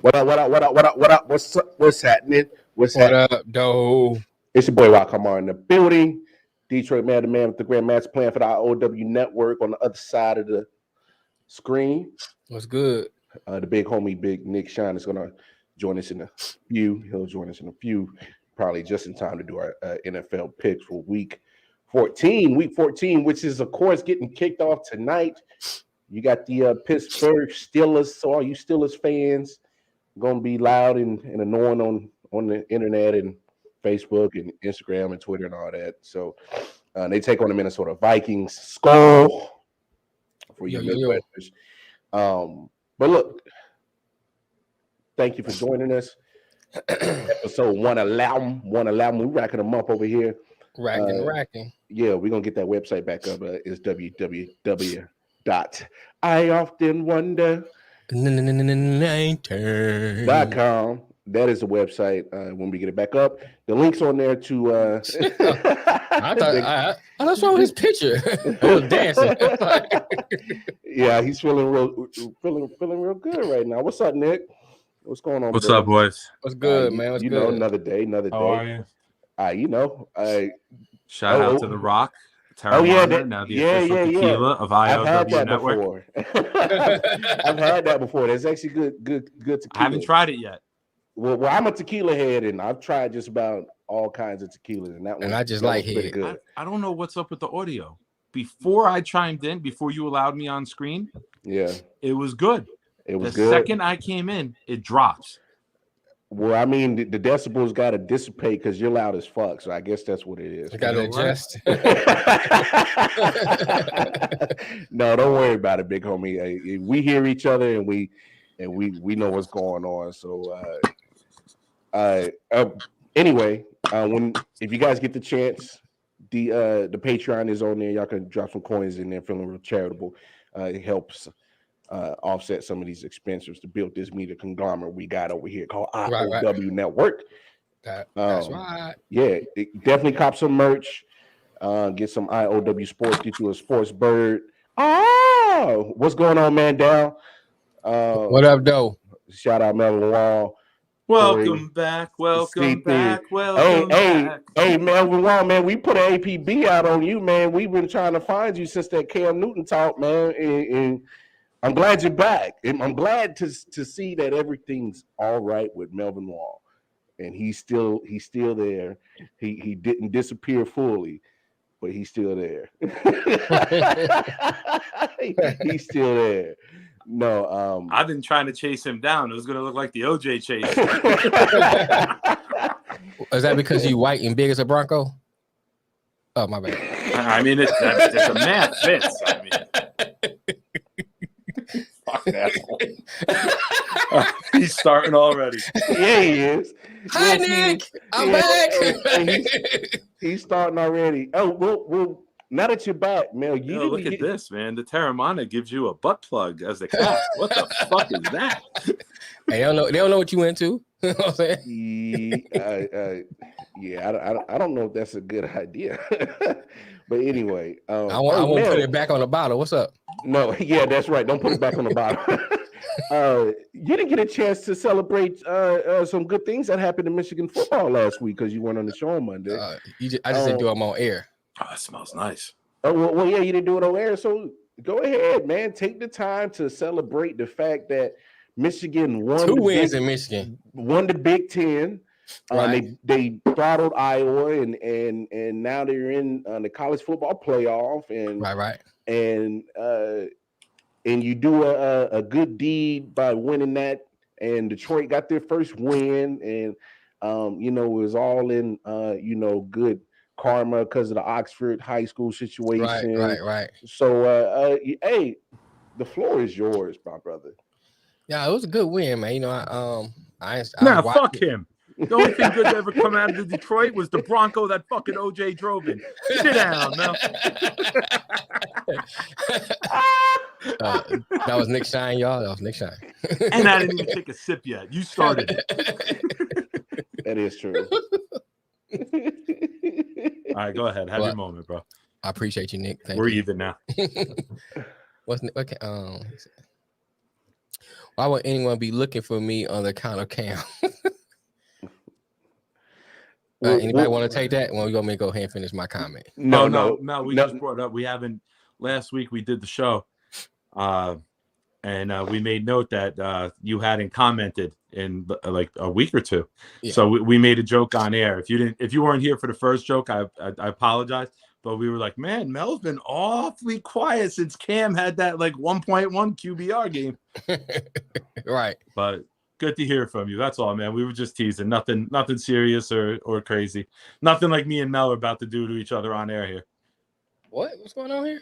What up? What up? What up? What up? What up? What's up? What's happening? What's What happening? up, though? It's your boy Rock Hamar in the building. Detroit man, the man with the grand master plan for the I.O.W network on the other side of the screen. What's good? The big homie, Big Nick Shine, is gonna join us in a few. He'll join us in a few, probably just in time to do our NFL picks for week 14. Week 14, which is of course getting kicked off tonight. You got the Pittsburgh Steelers. So all you Steelers fans gonna be loud and annoying on the internet and Facebook and Instagram and Twitter and all that. So they take on the Minnesota Vikings. Skull for you Midwesters. But look, thank you for joining us. Episode 111. We're racking them up over here. Racking. Yeah, we're gonna get that website back up. It's www.ioftenwonder.com. That is the website. When we get it back up, the link's on there to. I thought what's wrong with his picture? I was dancing. Yeah, he's feeling real good right now. What's up, Nick? What's going on? What's up, boys? What's good, man? What's you good? know, another day. How are you? Shout out to The Rock. Now the official tequila of I.O.W network. I've had that before. That's actually good tequila. I haven't tried it yet. Well, I'm a tequila head, and I've tried just about all kinds of tequilas, and that one. And I just like pretty it. good. I don't know what's up with the audio. Before I chimed in, before you allowed me on screen, yeah, it was good. It was the good. Second I came in, it drops. Well, I mean, the decibels got to dissipate because you're loud as fuck. So I guess that's what it is. You got to adjust. No, don't worry about it, big homie. We hear each other and we know what's going on. So anyway, if you guys get the chance, the Patreon is on there. Y'all can drop some coins in there. Feeling real charitable. It helps. Offset some of these expenses to build this media conglomerate we got over here called I.O.W network. That's right. Yeah, definitely cop some merch. Get some I.O.W sports. Get you a sports bird. Oh, what's going on, man? Down. What up, though? Shout out Melvin Wall. Welcome back. Welcome back. Hey, Melvin Wall, man. We put an APB out on you, man. We've been trying to find you since that Cam Newton talk, man. And I'm glad you're back. And I'm glad to see that everything's all right with Melvin Wall. And he's still there. He didn't disappear fully, but he's still there. He's still there. No, I've been trying to chase him down. It was gonna look like the OJ chase. Is that because you white and big as a Bronco? Oh, my bad. I mean, it's a math fits. I mean, fuck that. He's starting already. Yeah, he is. Hi, Nick. I'm back. He's starting already. Oh, well, now that you're back, Mel, look at this, man. The Terramana gives you a butt plug as the cat. What the fuck is that? Hey, they don't know what you into. You know what I'm saying? I don't know if that's a good idea. But anyway, I won't put it back on the bottle. What's up? No, yeah, that's right. Don't put it back on the bottle. You didn't get a chance to celebrate some good things that happened in Michigan football last week because you weren't on the show on Monday. I just didn't do them on air. Oh, it smells nice. Oh, well, yeah, you didn't do it on air. So go ahead, man. Take the time to celebrate the fact that Michigan won. 2 wins in Michigan. Won the Big Ten. Right. They throttled Iowa, and now they're in the college football playoff. And right. And you do a good deed by winning that. And Detroit got their first win, and it was all in good karma because of the Oxford High School situation. Right. So, hey, the floor is yours, my brother. Yeah, it was a good win, man. Fuck him. The only thing good to ever come out of the Detroit was the Bronco that fucking OJ drove in. Sit down, Mel. That was Nick Shine, y'all. That was Nick Shine. And I didn't even take a sip yet. You started it. That is true. All right, go ahead. Have your moment, bro. I appreciate you, Nick. We're even now. What's okay? Why would anyone be looking for me on the account of Cam? Anybody want to take that? Well, you want me to go ahead and finish my comment? No. We just brought up. We haven't. Last week we did the show, and we made note that you hadn't commented in like a week or two. Yeah. So we made a joke on air. If you weren't here for the first joke, I apologize. But we were like, man, Mel's been awfully quiet since Cam had that like 1.1 QBR game. Right. But good to hear from you. That's all, man. We were just teasing. Nothing serious or crazy. Nothing like me and Mel are about to do to each other on air here. What? What's going on here?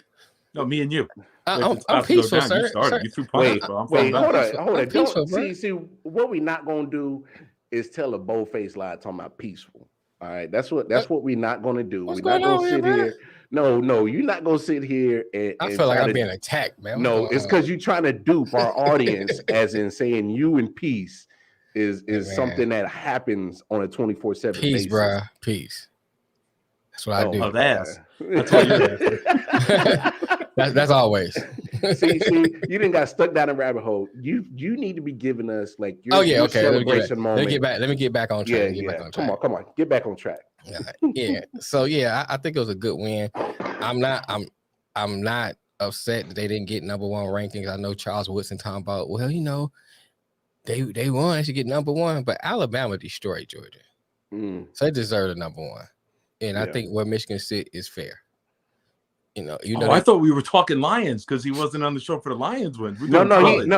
No, me and you. I'm peaceful, sir. You started. You threw punches, bro. Wait, hold on. Don't see. What we not gonna do is tell a bold-faced lie talking about peaceful. All right, that's what we're not gonna do. We're not gonna sit here. No, you're not gonna sit here and I feel like I'm being attacked, man. No, it's because you're trying to dupe our audience, as in saying you and peace is something that happens on a 24/7 basis. Peace, bro. Peace. That's what I do. Oh, that's all you're That's always. see, you didn't got stuck down a rabbit hole. You need to be giving us like your, okay. celebration moment. Let me get back on track. Come on, get back on track. Yeah. So I think it was a good win. I'm not upset that they didn't get number one rankings. I know Charles Woodson talking about, well, they won, they should get number one, but Alabama destroyed Georgia. So they deserve the number one. And I think where Michigan sit is fair. I thought we were talking Lions because he wasn't on the show for the Lions win. No. I'm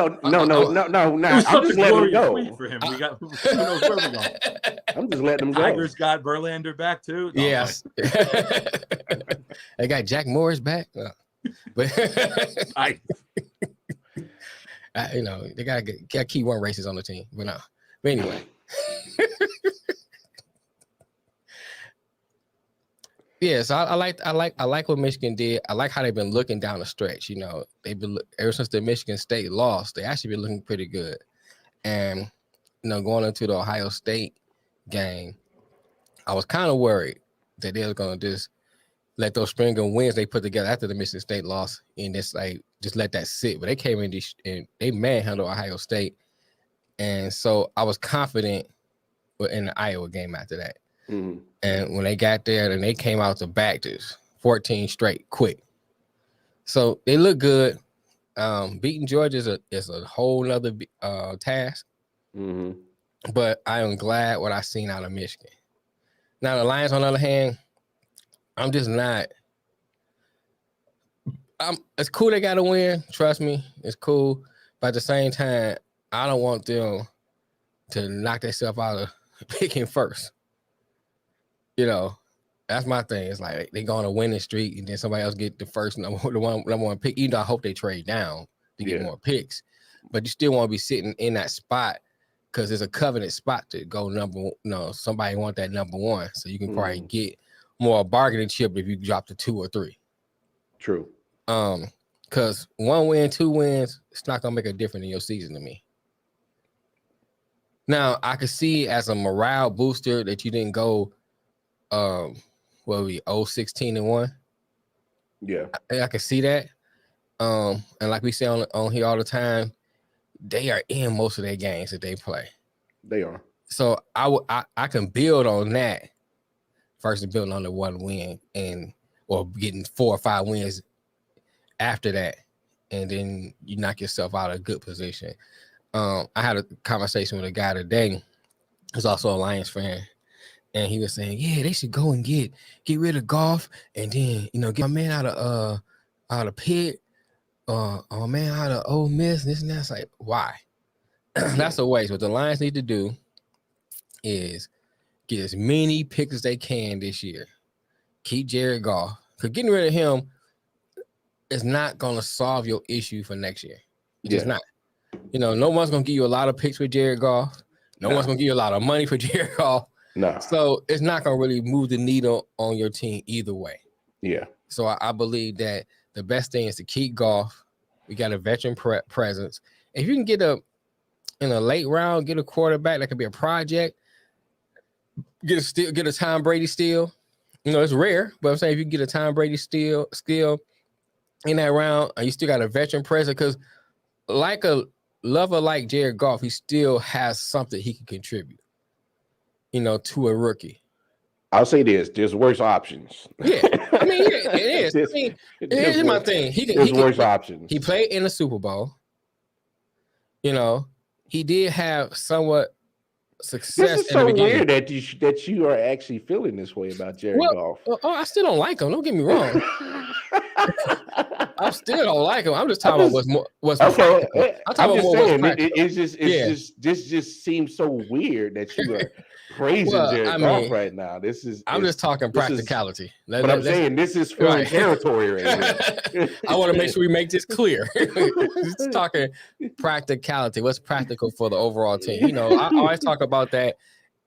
just letting him go. For him. Who knows where we're going. I'm just letting him go. Tigers got Verlander back too. No, yes. They got Jack Morris back. But they got key one races on the team. But anyway. Yeah, so I like what Michigan did. I like how they've been looking down the stretch. They've been ever since the Michigan State lost, they actually been looking pretty good. And going into the Ohio State game, I was kind of worried that they were gonna just let those string of wins they put together after the Michigan State loss and just let that sit. But they came in and they manhandled Ohio State, and so I was confident in the Iowa game after that. Mm-hmm. And when they got there, and they came out to back to 14 straight quick. So they look good. Beating Georgia is a whole nother task. Mm-hmm. But I am glad what I've seen out of Michigan. Now the Lions, on the other hand, I'm just not. It's cool they got to win. Trust me, it's cool. But at the same time, I don't want them to knock themselves out of picking first. That's my thing. It's like they go on a winning streak and then somebody else get the first number one pick. Even though I hope they trade down to get more picks, but you still want to be sitting in that spot because it's a coveted spot to go somebody want that number one, so you can probably get more bargaining chip if you drop to 2 or 3. True. Because 1 win, 2 wins, it's not gonna make a difference in your season to me. Now I could see as a morale booster that you didn't go. 16-1. Yeah, I can see that. And like we say on here all the time, they are in most of their games that they play. They are. So I can build on that versus building on the 1 win or getting 4 or 5 wins after that, and then you knock yourself out of a good position. I had a conversation with a guy today who's also a Lions fan. And he was saying, yeah, they should go and get rid of Goff, and then get my man out of Pitt, my man out of Ole Miss, this and that. It's like, why? That's a waste. What the Lions need to do is get as many picks as they can this year. Keep Jared Goff, because getting rid of him is not going to solve your issue for next year. It's just not. No one's going to give you a lot of picks with Jared Goff. No one's going to give you a lot of money for Jared Goff. No. So it's not going to really move the needle on your team either way. Yeah. So I believe that the best thing is to keep Goff. We got a veteran presence. If you can get in a late round, get a quarterback that could be a project, get a Tom Brady steal. It's rare, but I'm saying if you get a Tom Brady steal in that round, and you still got a veteran presence, because like a love or like Jared Goff, he still has something he can contribute, to a rookie. I'll say this: there's worse options. Yeah, I mean, yeah, it is. I mean, here's my thing: there's worse options. He played in the Super Bowl. He did have somewhat success. This is so weird that you are actually feeling this way about Jared Goff. I still don't like him. Don't get me wrong. I still don't like him. I'm just talking about what's okay. I'm just saying this just seems so weird that you are praising Jared Goff right now. I'm just talking practicality. But I'm saying this is foreign territory right here. I want to make sure we make this clear. Just talking practicality. What's practical for the overall team? I always talk about that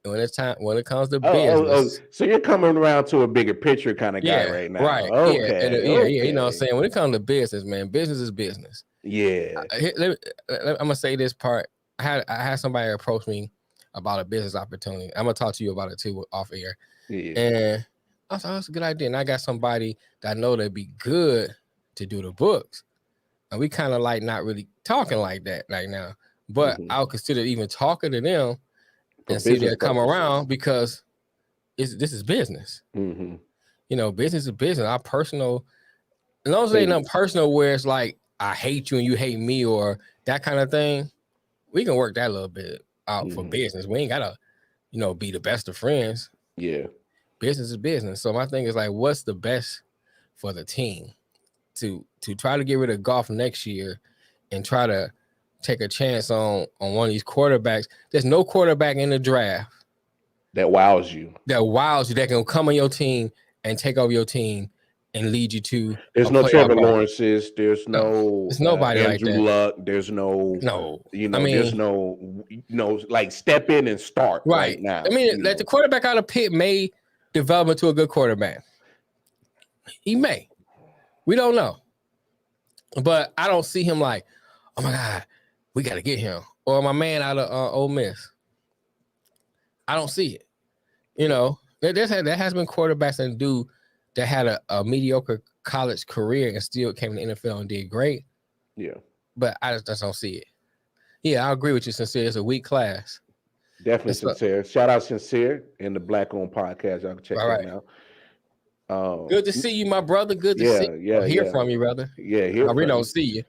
when it comes to business. So you're coming around to a bigger picture kind of guy right now. Right. Okay. Yeah. You know what I'm saying? When it comes to business, man, business is business. Yeah. I'm gonna say this part. I had somebody approach me about a business opportunity. I'm gonna talk to you about it too off air. Yeah. And I thought that's a good idea. And I got somebody that I know that'd be good to do the books. And we kind of like not really talking like that right now. But I'll consider even talking to them and see if they'll come around because this is business. Business is business. Our personal, as long as it ain't nothing personal where it's like I hate you and you hate me or that kind of thing, we can work that a little bit out for business. We ain't gotta, be the best of friends. Yeah. Business is business. So my thing is like, what's the best for the team to try to get rid of Goff next year and try to take a chance on one of these quarterbacks. There's no quarterback in the draft that wows you. That can come on your team and take over your team and lead you to. There's no Trevor Lawrence's. There's nobody Andrew like that. Luck. There's no. There's no like step in and start right now. I mean, the quarterback out of Pitt may develop into a good quarterback. He may. We don't know. But I don't see him like, oh my God, we got to get him. Or my man out of Ole Miss. I don't see it. There has been quarterbacks that had a mediocre college career and still came to the NFL and did great. Yeah. But I just don't see it. Yeah, I agree with you, Sincere. It's a weak class. Definitely Sincere. Shout out Sincere in the Black Owned Podcast. Y'all can check that out. Good to see you, my brother. Good to see you. Hear from you, brother. Yeah, I really don't see you.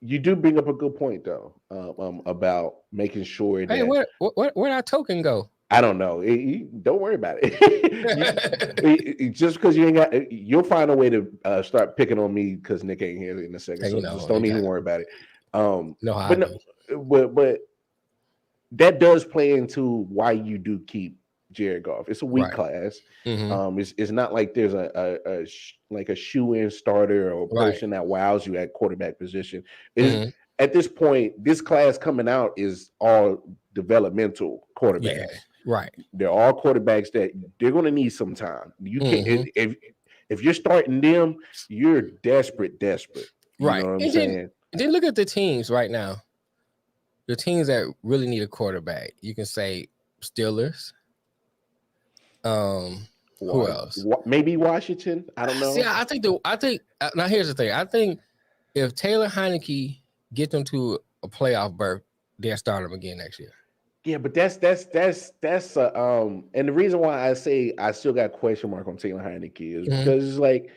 You do bring up a good point though, about making sure that. Hey, where'd our token go? I don't know. Don't worry about it. Just because you ain't got, you'll find a way to start picking on me because Nick ain't here in a second. So just don't even worry about it. But that does play into why you do keep Jared Goff. It's a weak class. It's not like there's a shoe-in starter or a person that wows you at quarterback position. At this point, this class coming out is all developmental quarterbacks. Yeah, right. They're all quarterbacks that they're going to need some time. You can't if you're starting them, you're desperate. You know what I'm saying? Then look at the teams right now. The teams that really need a quarterback. You can say Steelers. Who else? Maybe Washington. I don't know. See, I think now here's the thing. I think if Taylor Heineke get them to a playoff berth, they'll start them again next year. Yeah, but that's and the reason why I say I still got a question mark on Taylor Heineke is because it's like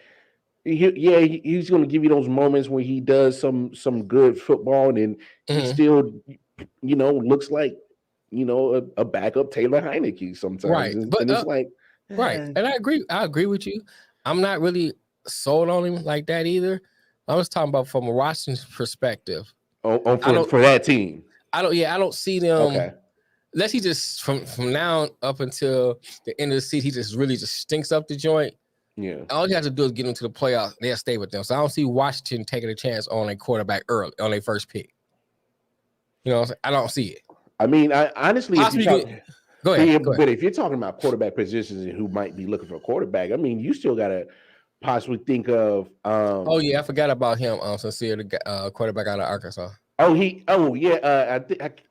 he's going to give you those moments when he does some good football and he still looks like a backup Taylor Heineke sometimes. Right. And but it's like and I agree with you. I'm not really sold on him like that either. I was talking about from a Washington perspective. For that team. I don't see them unless he just from now up until the end of the season, he just really just stinks up the joint. Yeah. All you have to do is get into the playoffs. They'll stay with them. So I don't see Washington taking a chance on a quarterback early on their first pick. I don't see it. I mean, honestly, go ahead. But if you're talking about quarterback positions and who might be looking for a quarterback, I mean, you still got to possibly think of. I forgot about him. Sincere, the quarterback out of Arkansas. I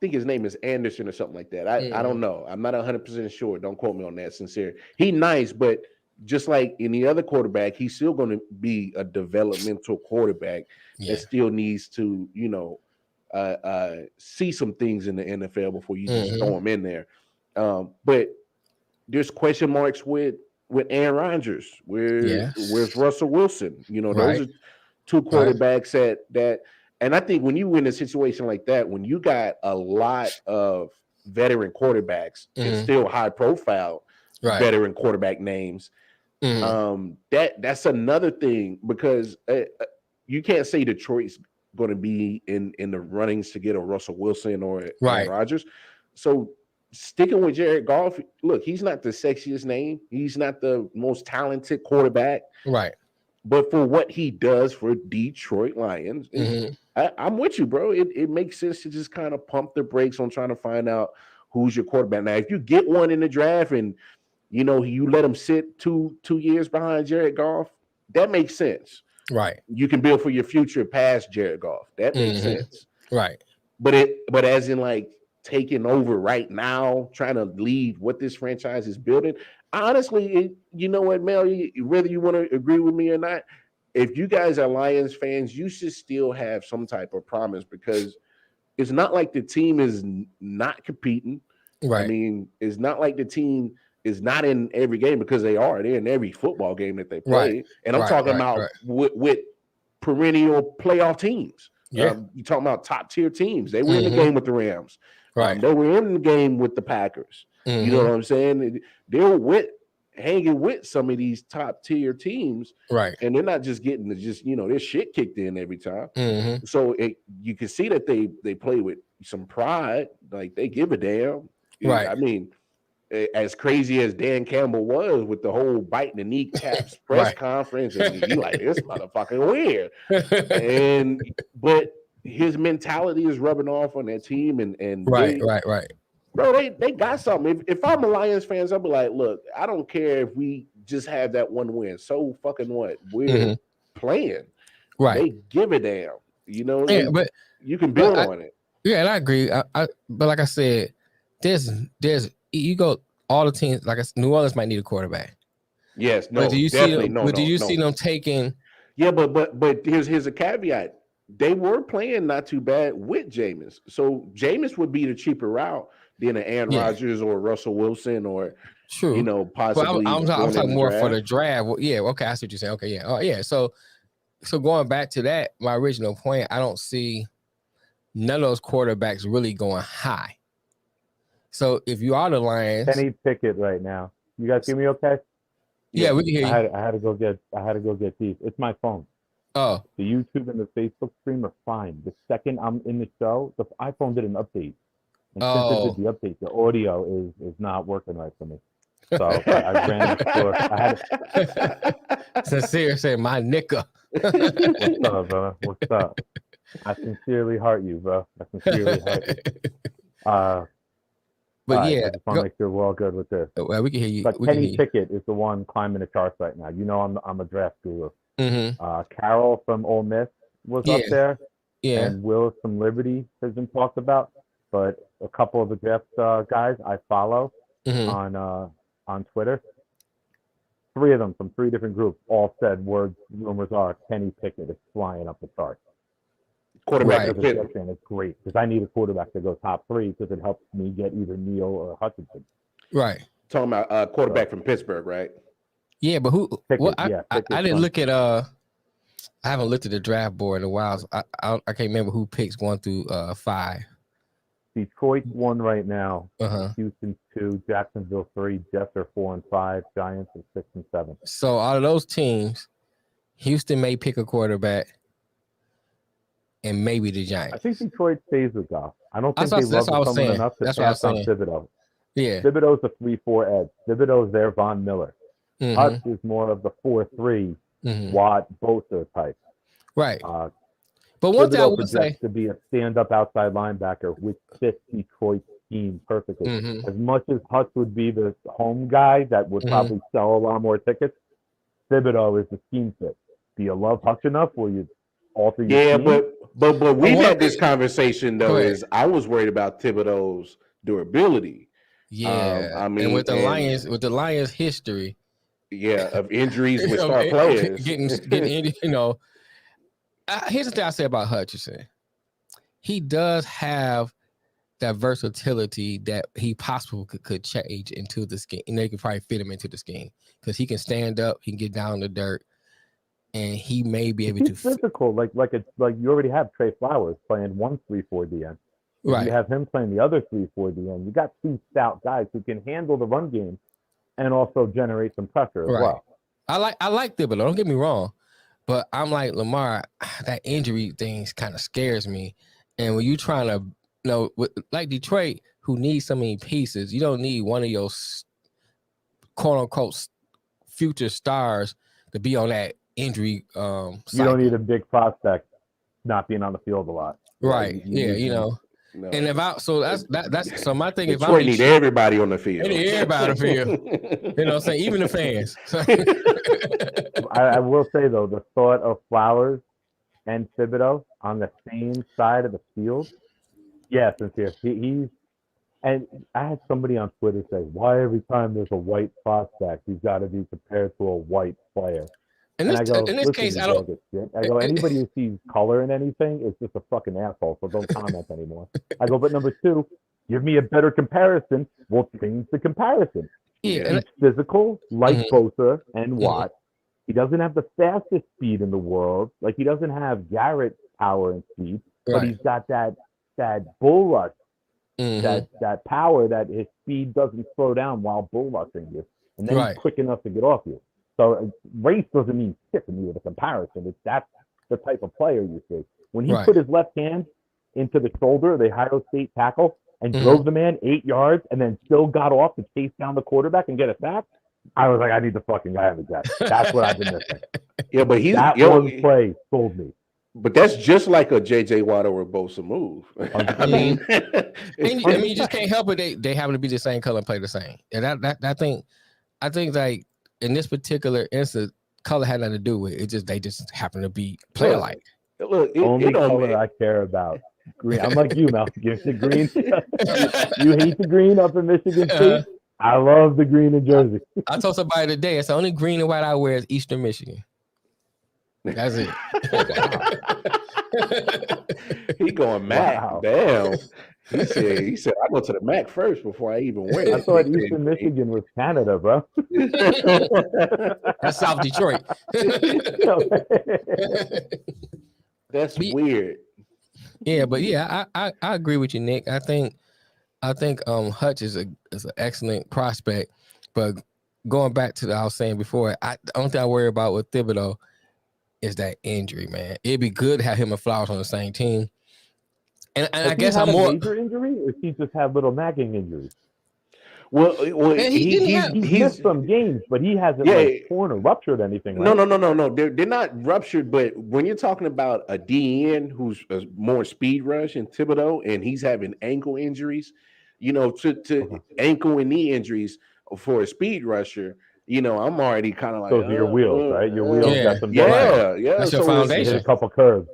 think his name is Anderson or something like that. I don't know. I'm not 100% sure. Don't quote me on that. Sincere. He nice, but just like any other quarterback, he's still going to be a developmental quarterback that still needs to, see some things in the NFL before you just throw him in there. But there's question marks with Aaron Rodgers. Where's Russell Wilson? Those are two quarterbacks that, and I think when you win a situation like that, when you got a lot of veteran quarterbacks and still high profile veteran quarterback names, that's another thing, because you can't say Detroit's going to be in the runnings to get a Russell Wilson or Aaron Rodgers. So sticking with Jared Goff, look, he's not the sexiest name. He's not the most talented quarterback. Right. But for what he does for Detroit Lions, I'm with you, bro. It makes sense to just kind of pump the brakes on trying to find out who's your quarterback. Now, if you get one in the draft and you let him sit two years behind Jared Goff, that makes sense. Right. You can build for your future past Jared Goff. That makes sense. Right. But as in like taking over right now, trying to lead what this franchise is building. Honestly, you know what, Mel, whether you want to agree with me or not, if you guys are Lions fans, you should still have some type of promise, because it's not like the team is not competing. Right. I mean, it's not like the team is not in every game, because they're in every football game that they play. Right. And I'm talking about with perennial playoff teams. Yeah. You're talking about top tier teams. They were in the game with the Rams. Right. They were in the game with the Packers. You know what I'm saying? They're hanging with some of these top tier teams. Right. And they're not just getting their shit kicked in every time. So you can see that they play with some pride. Like, they give a damn. Right. I mean, as crazy as Dan Campbell was with the whole biting the kneecaps press conference, and you like, this motherfucking weird. But his mentality is rubbing off on that team, and right. Bro, they got something. If I'm a Lions fan, I'll be like, look, I don't care if we just have that one win. So fucking what? We're playing. Right. They give a damn. But you can build on it. Yeah, and I agree. But like I said, there's you go all the teams. Like New Orleans might need a quarterback. Yes, no, but do you definitely see them? Do you see them taking? Yeah, but here's a caveat. They were playing not too bad with Jameis, so Jameis would be the cheaper route than an Aaron Rodgers or Russell Wilson or possibly. I'm talking more for the draft. Well, yeah, okay, I see what you're saying. Okay, yeah, oh yeah. So going back to that, my original point, I don't see none of those quarterbacks really going high. So if you are the Lions, Kenny Pickett right now. You guys hear me okay? Yeah, we can hear you. I had to go get these. It's my phone. Oh. The YouTube and the Facebook stream are fine. The second I'm in the show, the iPhone did an update. And since it did the update, the audio is not working right for me. So I ran to the store. I had Sincere said, my nigga. What's up, bro? What's up? I sincerely heart you, bro. I sincerely heart you. But I just want to make sure we're all good with this. Well, we can hear you. But Kenny Pickett is the one climbing the charts right now. I'm a draft guru. Carroll from Ole Miss was up there. Yeah. And Willis from Liberty has been talked about. But a couple of the draft guys I follow on Twitter, 3 of them from 3 different groups all said rumors are Kenny Pickett is flying up the charts. Quarterback is great because I need a quarterback to go top 3 because it helps me get either Neal or Hutchinson. Right. Talking about quarterback from Pittsburgh, right? Yeah, but who? Pickett, I didn't look at I haven't looked at the draft board in a while. So I can't remember who picks 1 through 5. Detroit 1 right now. Uh-huh. Houston 2, Jacksonville 3, Jets are 4 and 5, Giants are 6 and 7. So out of those teams, Houston may pick a quarterback, and maybe the Giants. I think Detroit stays with Goff. I don't think they love someone enough to pass on Thibodeau. Yeah, Thibodeau's a 3-4 edge. Thibodeau's their Von Miller. Hutch is more of the 4-3 Watt Bosa type. Right. But one thing I would say to be a stand-up outside linebacker, which fits Detroit's team perfectly. As much as Hutch would be the home guy that would probably sell a lot more tickets, Thibodeau is the scheme fit. Do you love Hutch enough? Will you alter your team? But we've had this conversation though. Is I was worried about Thibodeau's durability. Yeah, I mean, and with the Lions history, of injuries with star players. Getting here's the thing I say about Hutchinson. He does have that versatility that he possibly could change into the scheme. They could probably fit him into the scheme because he can stand up, he can get down in the dirt, and he may be able to. Physical, like you already have Trey Flowers playing 1 3-4 DN. Right. You have him playing the other 3-4 DN. You got 2 stout guys who can handle the run game and also generate some pressure as well. I like Thibodeau, don't get me wrong, but I'm like Lamar. That injury thing kind of scares me, and when you trying to. Like Detroit, who needs so many pieces, you don't need one of your quote unquote future stars to be on that injury. You don't need a big prospect not being on the field a lot. Right. No. And that's so my thing. Detroit need everybody on the field. They need everybody on the field. You know what I'm saying? Even the fans. I will say though, the thought of Flowers and Thibodeau on the same side of the field. Yeah, sincere. He's and I had somebody on Twitter say, "Why every time there's a white prospect, he's got to be compared to a white player?" In this case, I don't. I go, anybody who sees color in anything is just a fucking asshole. So don't comment anymore. I go, but number 2, give me a better comparison. We'll change the comparison. Yeah, he's physical, like Bosa and Watt. He doesn't have the fastest speed in the world. Like he doesn't have Garrett power and speed, but he's got that bull rush, that power that his speed doesn't slow down while bull rushing you, and then he's quick enough to get off you. So race doesn't mean shit to me with a comparison. That's the type of player you see. When he put his left hand into the shoulder of the Ohio State tackle and drove the man 8 yards and then still got off to chase down the quarterback and get a sack, I was like, I need the fucking guy on the Jets. That's what I've been missing. Yeah, but one play sold me. But that's just like a J.J. Watt or a Bosa move. I mean, you just can't help it. They happen to be the same color and play the same. And I think like in this particular instance, color had nothing to do with it. They just happen to be play alike. Look, only color I care about. Green. I'm like you, Mel. Give the green. You hate the green up in Michigan State. I love the green in Jersey. I told somebody today, it's the only green and white I wear is Eastern Michigan. That's it. He going Mac. Wow. Damn. He said I go to the Mac first before I even win. I thought Eastern Michigan was Canada, bro. That's South Detroit. That's weird. Yeah, but I agree with you, Nick. I think Hutch is an excellent prospect, but going back to what I was saying before, the only thing I worry about with Thibodeau is that injury, man. It'd be good to have him and Flowers on the same team. And I guess I'm more major injury, or he just had little nagging injuries. Well, he's missed some games, but he hasn't torn or ruptured anything. Right? No. They're not ruptured, but when you're talking about a DN who's a more speed rush in Thibodeau, and he's having ankle injuries, to ankle and knee injuries for a speed rusher. I'm already kind of like those are your wheels, right? Your wheels got some That's your foundation. Hit a couple curves.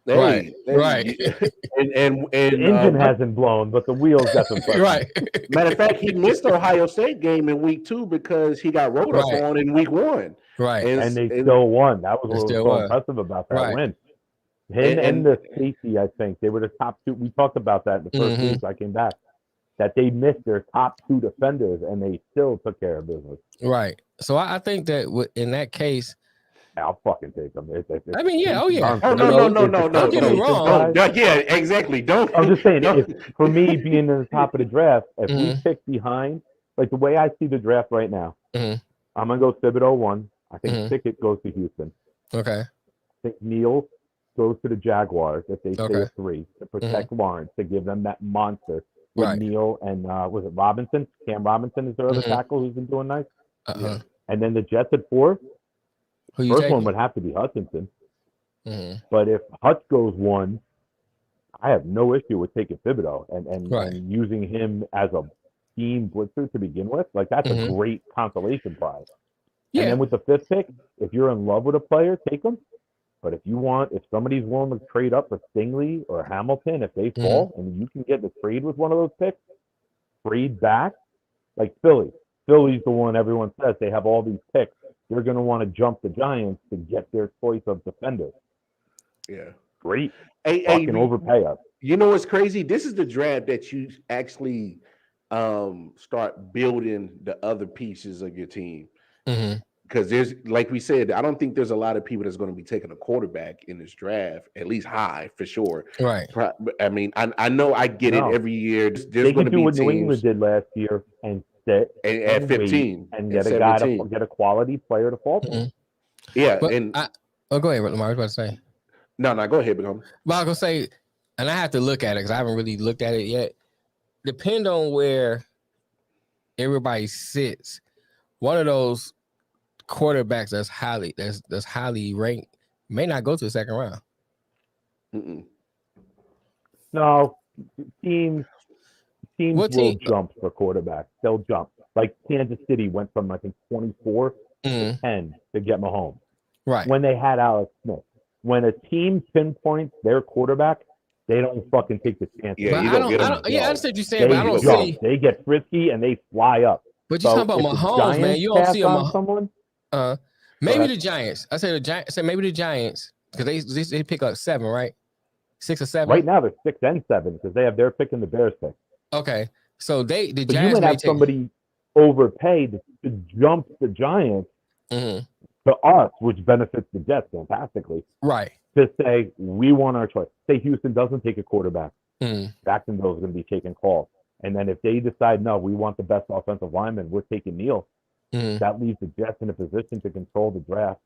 Right. And the engine hasn't blown, but the wheels got some pressure. Right. Matter of fact, he missed the Ohio State game in week 2 because he got rolled up on in week 1. Right. And they still won. That was what was so impressive about that win. Him and the safety, I think, they were the top 2. We talked about that in the first week I came back. That they missed their top 2 defenders and they still took care of business. Right. So I think that in that case, I'll fucking take them. I mean, yeah. Oh, yeah. Oh, no. Don't get me wrong. Yeah, exactly. Don't. I'm just saying, for me, being in the top of the draft, if we pick behind, like the way I see the draft right now, I'm going to go Thibodeau 1. I think Pickett goes to Houston. Okay. I think Neal goes to the Jaguars if they stay at 3 to protect Lawrence, to give them that monster with Neal and, was it Robinson? Cam Robinson is their other tackle who's been doing nice. And then the Jets at 4. First one would have to be Hutchinson. But if Hutch goes 1, I have no issue with taking Thibodeau and using him as a team blitzer to begin with. Like, that's a great consolation prize. Yeah. And then with the 5th pick, if you're in love with a player, take him. But if somebody's willing to trade up for Stingley or Hamilton, if they fall and you can get the trade with one of those picks, trade back, like Philly. Philly's the one everyone says they have all these picks they're going to want to jump the Giants to get their choice of defender. Yeah. Great. Fucking overpay us. You know what's crazy? This is the draft that you actually start building the other pieces of your team. Because there's, like we said, I don't think there's a lot of people that's going to be taking a quarterback in this draft, at least high for sure. Right. I mean, I know I get it every year. There's they going to be what teams New England did last year and sit at 15 and get a guy to get a quality player to fall for. Yeah, but and go ahead, Lamar. I was about to say. No, go ahead, Become. Well, I was gonna say, and I have to look at it because I haven't really looked at it yet. Depend on where everybody sits. One of those quarterbacks that's highly ranked may not go to the second round. No, teams will jump for quarterbacks. They'll jump. Like Kansas City went from I think 24 to 10 to get Mahomes. Right. When they had Alex Smith. When a team pinpoints their quarterback, they don't fucking take the chance. Yeah, you don't get them. Yeah, I understand what you're saying, but I don't see. They get frisky and they fly up. But you're talking about Mahomes, man. You don't see a someone. Maybe the Giants. I said maybe the Giants because they pick up 7, right? 6 or 7. Right now they're 6 and 7 because they have their pick and the Bears pick. Okay, so the but Giants you might have somebody overpaid to jump the Giants to us, which benefits the Jets fantastically. Right. To say we want our choice. Say Houston doesn't take a quarterback. Jacksonville's going to be taking calls. And then if they decide, no, we want the best offensive lineman, we're taking Neal. That leaves the Jets in a position to control the draft,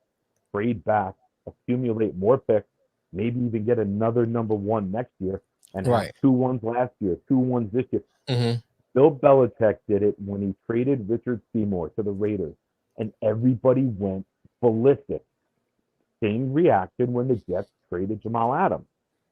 trade back, accumulate more picks, maybe even get another number 1 next year, and have 2 1s last year, 2 1s this year. Bill Belichick did it when he traded Richard Seymour to the Raiders, and everybody went ballistic. Same reaction when the Jets traded Jamal Adams.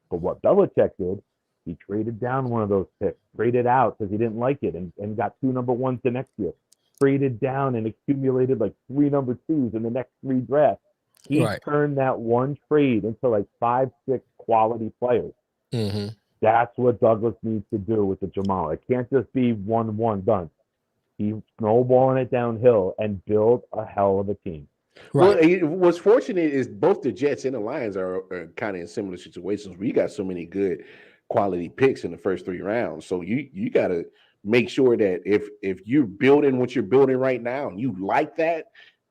But what Belichick did, he traded down one of those picks, traded out because he didn't like it, and got 2 number 1s the next year. Traded down and accumulated like 3 number 2s in the next 3 drafts. He turned that one trade into like 5, 6 quality players. That's what Douglas needs to do with the Jamal. It can't just be 1-1 done. He's snowballing it downhill and build a hell of a team. Right. Well, what's fortunate is both the Jets and the Lions are kind of in similar situations where you got so many good quality picks in the first 3 rounds. So you got to make sure that if you're building what you're building right now and you like that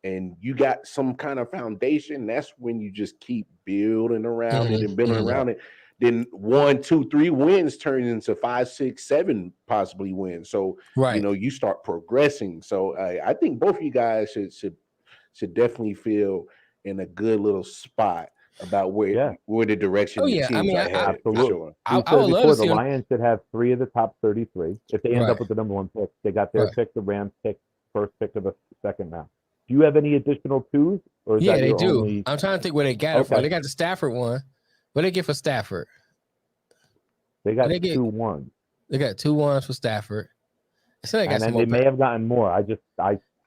and you got some kind of foundation, that's when you just keep building around it and building around it. Then 1, 2, 3 wins turns into 5, 6, 7 possibly wins. So you start progressing. So I think both of you guys should definitely feel in a good little spot about where the direction the teams are headed. Absolutely. Sure. I would love to see the Lions should have 3 of the top 33. If they end up with the number 1 pick, they got their pick, the Rams pick, first pick of the second round. Do you have any additional 2s? Or is that they do. Only... I'm trying to think where they got it from. They got the Stafford one. What they get for Stafford? They got 2 1s. They got 2 1s for Stafford. So they got and then they may have gotten more. I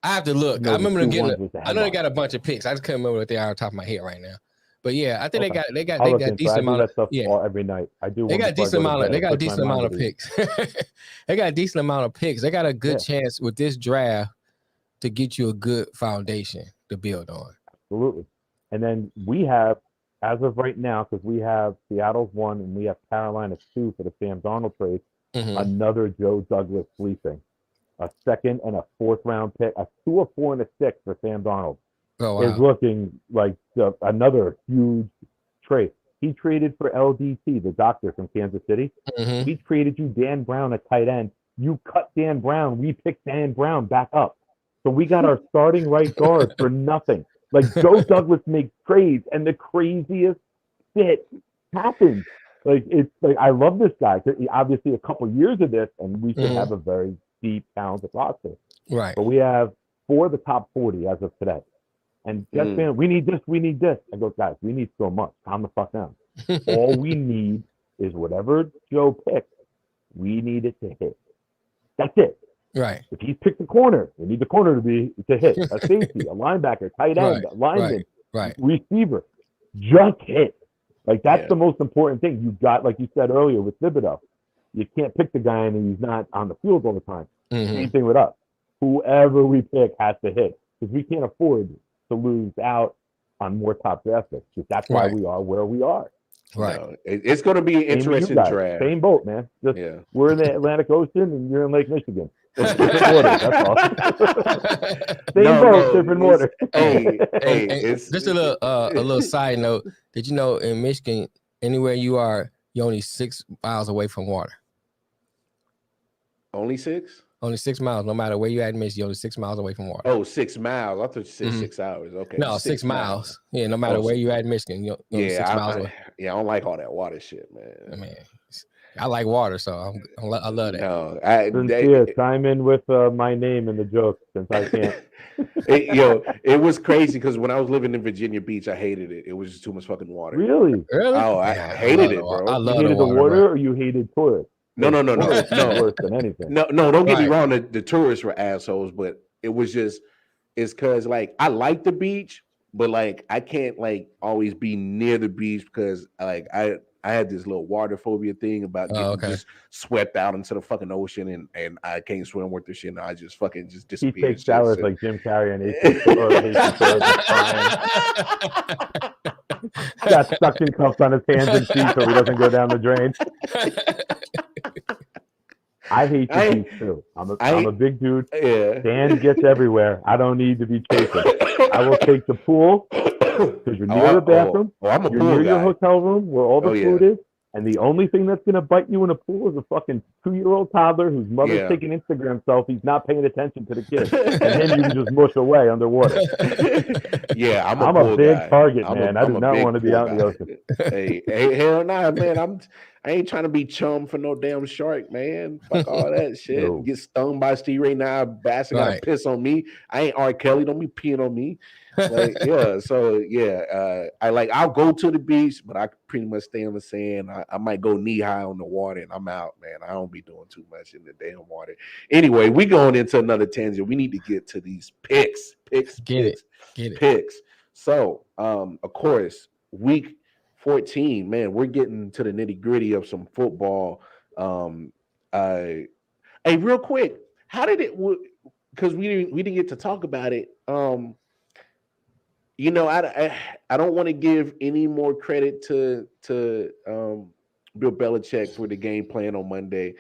have to look. I remember them getting. I know they got a bunch of picks. I just can't remember what they are on top of my head right now. But yeah, I think they got decent amount of every night. I do. They got decent amount of. They got a decent amount of picks. They got a decent amount of picks. They got a good chance with this draft to get you a good foundation to build on. Absolutely. And then we have, as of right now, because we have Seattle's 1 and we have Carolina's 2 for the Sam Darnold trade, another Joe Douglas fleecing. A 2nd and a 4th round pick, a 2, a 4, and a 6 for Sam Darnold is looking like another huge trade. He traded for LDT, the doctor from Kansas City. He traded you Dan Brown at tight end. You cut Dan Brown. We picked Dan Brown back up. So we got our starting right guard for nothing. Like Joe Douglas makes trades, and the craziest shit happens. Like it's like I love this guy. Obviously, a couple years of this, and we should have a very deep, talented roster. Right. But we have 4 of the top 40 as of today. And Jets fan, we need this, we need this. I go, guys, we need so much. Calm the fuck down. All we need is whatever Joe picks, we need it to hit. That's it. Right. If he picked the corner, we need the corner to hit. A safety, a linebacker, tight end, a lineman, receiver. Just hit. Like that's the most important thing. You got, like you said earlier with Thibodeau. You can't pick the guy and he's not on the field all the time. Same thing with us. Whoever we pick has to hit because we can't afford to lose out on more top draft picks. That's why we are where we are. Right. No, it's going to be an interesting draft. Same boat, man. Just we're in the Atlantic Ocean and you're in Lake Michigan. Different water, that's all. Same boat, different water. It's just a little side note. Did you know in Michigan, anywhere you are, you're only 6 miles away from water? Only 6? Only 6 miles. No matter where you at in Michigan, you're only 6 miles away from water. Oh, 6 miles. I thought you said 6 hours. Okay. No, 6 miles. Yeah, no matter where you at in Michigan, you're only 6 miles away. I don't like all that water shit, man. I like water, so I love that. No, chime in with my name in the joke since I can't. It was crazy because when I was living in Virginia Beach, I hated it. It was just too much fucking water. Really? Oh, I hated it, bro. You hated the water, or you hated tourists? No. Worse than anything. No. Don't get me wrong. The tourists were assholes, but it was just it's because like I like the beach, but like I can't like always be near the beach because like I had this little water phobia thing about getting just swept out into the fucking ocean and I can't swim with the shit. And I just fucking just disappeared. He takes showers like Jim Carrey and got suction cups on his hands and feet so he doesn't go down the drain. I hate the beach too. I'm a big dude. Yeah. Sand gets everywhere. I don't need to be chasing. I will take the pool because you're near the bathroom. I'm a you're pool near guy. Your hotel room where all the food is. And the only thing that's going to bite you in a pool is a fucking 2-year-old toddler whose mother's taking Instagram selfies, not paying attention to the kid. And then you can just mush away underwater. Yeah, I'm a big guy. target, man. I do not want to be out in the ocean. Hey, hell nah, man. I ain't trying to be chum for no damn shark, man. Fuck all that shit. No. Get stung by Steve Ray now. Bastard gotta piss on me. I ain't R. Kelly. Don't be peeing on me. Like, I'll go to the beach, but I pretty much stay on the sand. I might go knee high on the water and I'm out, man. I don't be doing too much in the damn water. Anyway, we going into another tangent. We need to get to these picks. Get it. So, of course, week 14, man, we're getting to the nitty-gritty of some football. Hey, real quick, how did it? Because we didn't get to talk about it. I don't want to give any more credit to Bill Belichick for the game plan on Monday,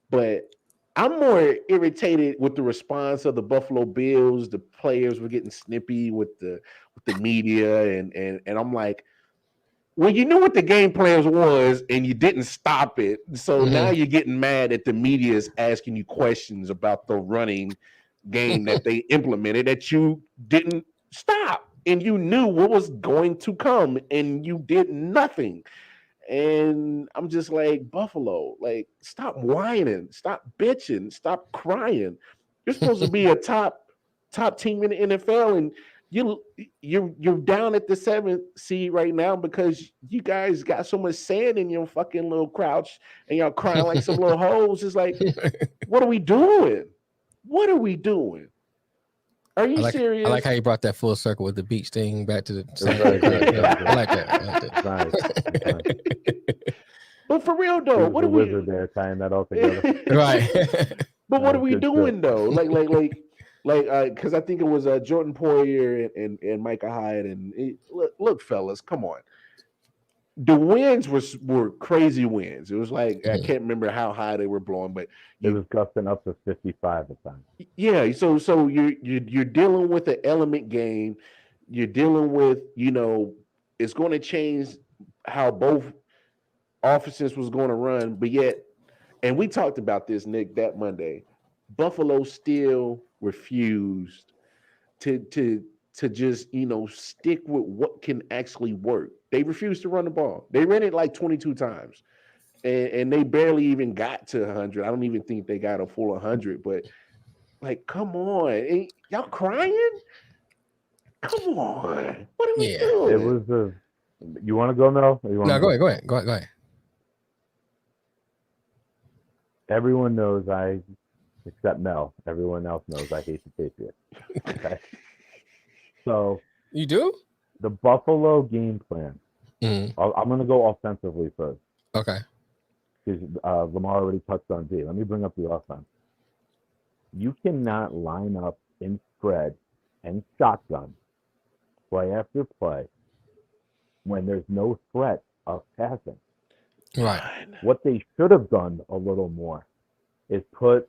but I'm more irritated with the response of the Buffalo Bills. The players were getting snippy with the media, and I'm like, well, you knew what the game plans was, and you didn't stop it. So now you're getting mad at the media is asking you questions about the running game that they implemented that you didn't stop, and you knew what was going to come, and you did nothing. And I'm just like, Buffalo, like, stop whining, stop bitching, stop crying. You're supposed to be a top team in the NFL, and you're down at the 7th seed right now because you guys got so much sand in your fucking little crouch and y'all crying like some little hoes. It's like, what are we doing? What are we doing? Are you serious? I like how you brought that full circle with the beach thing back to the sand. I like that. Nice. But for real though, what are we wizard there tying that all together? Right. But what are we doing though? Like, because I think it was Jordan Poyer and Micah Hyde. And look, fellas, come on. The winds were crazy winds. It was like, I can't remember how high they were blowing, but it was gusting up to 55 at times. Yeah, so you're dealing with an element game. You're dealing with, it's going to change how both offenses was going to run, but yet, and we talked about this, Nick, that Monday. Buffalo still refused to just stick with what can actually work. They refused to run the ball. They ran it like 22 times, and they barely even got to 100. I don't even think they got a full 100. But like, come on, ain't y'all crying? Come on, what are we doing? It was you want to go, Mel? No, go ahead. Everyone knows except Mel. Everyone else knows I hate the Patriots. Okay. So you do? The Buffalo game plan. Mm-hmm. I'm going to go offensively first. Okay. Because Lamar already touched on D. Let me bring up the offense. You cannot line up in spread and shotgun play after play when there's no threat of passing. Right. What they should have done a little more is put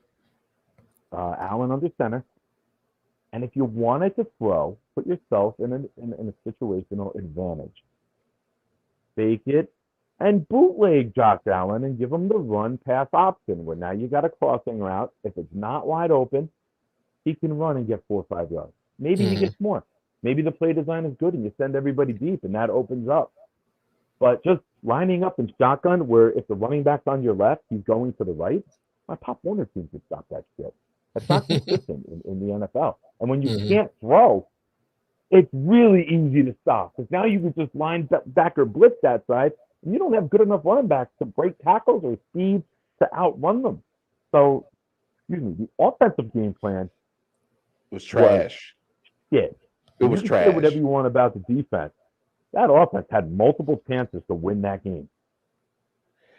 Allen under center. And if you wanted to throw, put yourself in a situational advantage. Fake it and bootleg Josh Allen and give him the run pass option where now you got a crossing route. If it's not wide open, he can run and get 4 or 5 yards. Maybe he gets more. Maybe the play design is good and you send everybody deep and that opens up. But just lining up in shotgun where if the running back's on your left, he's going to the right, my Pop Warner team could stop that shit. That's not consistent in the NFL. And when you can't throw, it's really easy to stop. Because now you can just line back or blitz that side, and you don't have good enough running backs to break tackles or speed to outrun them. So, the offensive game plan was trash. Shit. It was trash. Say whatever you want about the defense. That offense had multiple chances to win that game.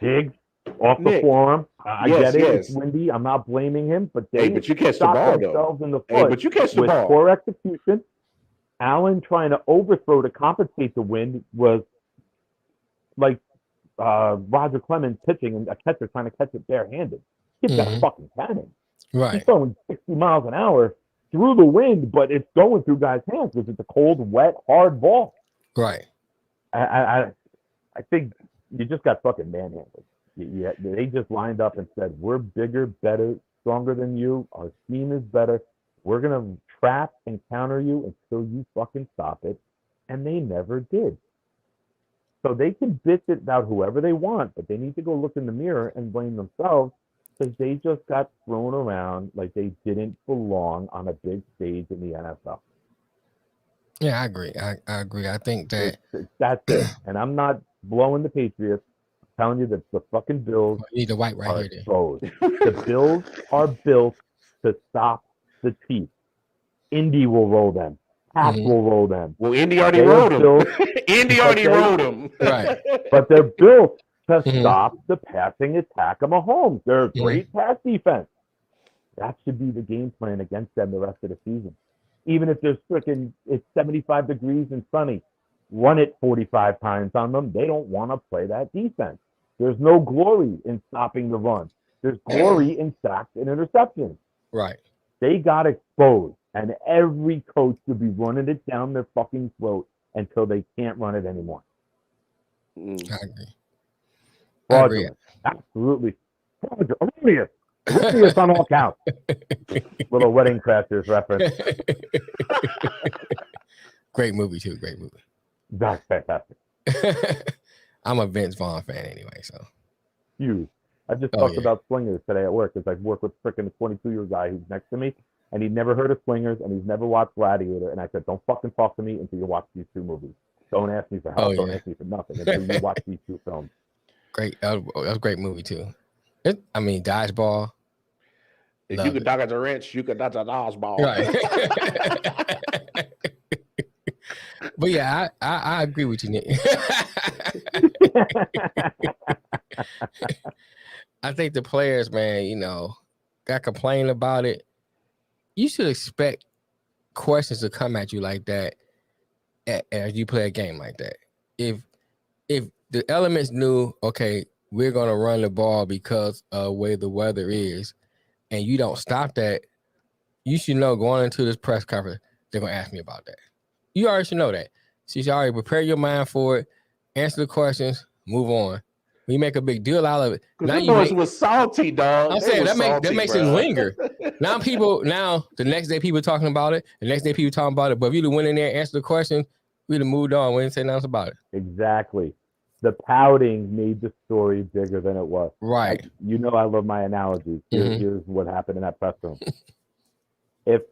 Diggs off the forearm. I get it. It's windy. I'm not blaming him, but they but you catch the ball themselves in the foot. Hey, but you catch the with ball. Poor execution. Allen trying to overthrow to compensate the wind was like Roger Clemens pitching and a catcher trying to catch it barehanded. He's got a fucking cannon. Right. He's throwing 60 miles an hour through the wind, but it's going through guys' hands because it's a cold, wet, hard ball. Right. I think you just got fucking manhandled. They just lined up and said, we're bigger, better, stronger than you. Our team is better. We're going to trap and counter you until you fucking stop it. And they never did. So they can bitch it about whoever they want, but they need to go look in the mirror and blame themselves because they just got thrown around like they didn't belong on a big stage in the NFL. Yeah, I agree. I agree. I think that's it. And I'm not blowing the Patriots. I'm telling you that the fucking Bills you need the white right are here. exposed. The Bills are built to stop the Chiefs. Indy will roll them. Pats will roll them. Well, Indy already rolled them. Indy already rolled them. Right. But they're built to stop the passing attack of Mahomes. They're a great pass defense. That should be the game plan against them the rest of the season. Even if it's 75 degrees and sunny, run it 45 times on them. They don't want to play that defense. There's no glory in stopping the run. There's glory in sacks and interceptions. Right. They got exposed, and every coach should be running it down their fucking throat until they can't run it anymore. I agree. Fraudulent. Absolutely. Fraudulent. Erroneous on all counts. Little Wedding Crashers reference. Great movie, too. Great movie. That's fantastic. I'm a Vince Vaughn fan anyway, so. Huge. I just talked about Swingers today at work because I work with freaking a 22-year guy who's next to me, and he'd never heard of Swingers, and he's never watched Gladiator. And I said, don't fucking talk to me until you watch these two movies. Don't ask me for help. Don't ask me for nothing until you watch these two films. Great. That was a great movie, too. Dodgeball. If you could dodge a wrench, you could dodge a dodgeball. Right. But yeah, I agree with you, Nick. I think the players, man, got complaining about it. You should expect questions to come at you like that as you play a game like that. If the elements knew, okay, we're gonna run the ball because of the way the weather is, and you don't stop that, you should know going into this press conference, they're gonna ask me about that. You already should know that. So you should already prepare your mind for it, answer the questions, move on. We make a big deal out of it. Now you was salty, dog. I'm saying that makes it linger. Now the next day people talking about it. The next day people talking about it. But if you'd have went in there and answered the question, we'd have moved on. We didn't say nothing about it. Exactly. The pouting made the story bigger than it was. Right. I love my analogies. Here's what happened in that press room. If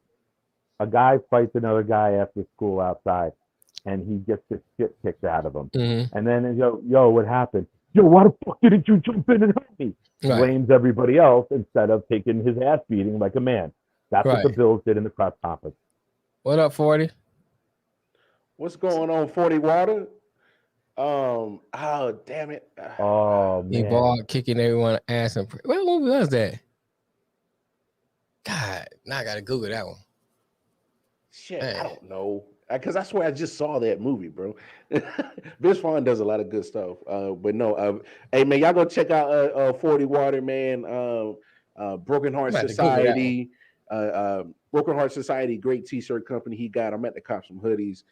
a guy fights another guy after school outside and he gets the shit kicked out of him, and then yo, what happened? Yo, why the fuck didn't you jump in and help me? Right. Blames everybody else instead of taking his ass beating like a man. That's what the Bills did in the press conference. What up, 40? What's going on, 40 Water? Oh, damn it. Oh, man. He ball kicking everyone ass. What movie was that? God, now I got to Google that one. Shit, man. I don't know. because I swear I just saw that movie, bro. Vince Vaughn does a lot of good stuff. But no, hey man, y'all go check out 40 Water, man. Broken Heart Society. Broken Heart Society, great t-shirt company he got. I'm at the cop some hoodies.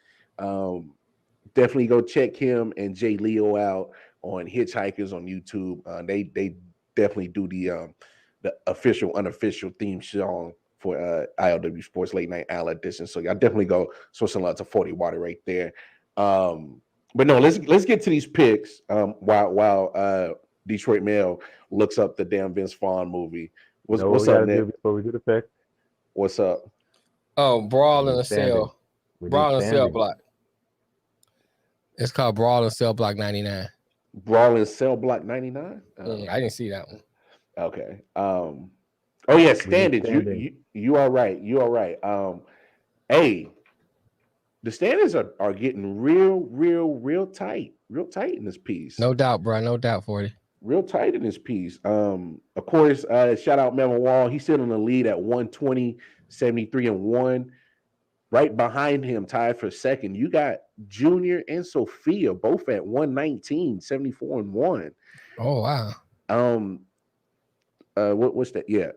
Definitely go check him and Jay Leo out on Hitchhikers on YouTube. They definitely do the official unofficial theme song for I.O.W. Sports Late Night Owl Edition. So y'all definitely go show some love to 40 Water right there. But no, let's get to these picks while Detroit Mail looks up the damn Vince Vaughn movie. What's up, Nick? Before we do the pick? What's up? Oh, Brawl in a Cell. Brawl in a Cell Block. It's called Brawl in Cell Block 99. Brawl in Cell Block 99? I didn't see that one. Okay. Oh yeah, standards. You are right. You are right. Hey, the standards are getting real tight. Real tight in this piece. No doubt, bro. No doubt, 40. Real tight in this piece. Of course, shout out Melvin Wall. He's still in the lead at 120, 73-1. Right behind him, tied for second, you got Junior and Sophia both at 119, 74-1. Oh wow. What's that? Yeah.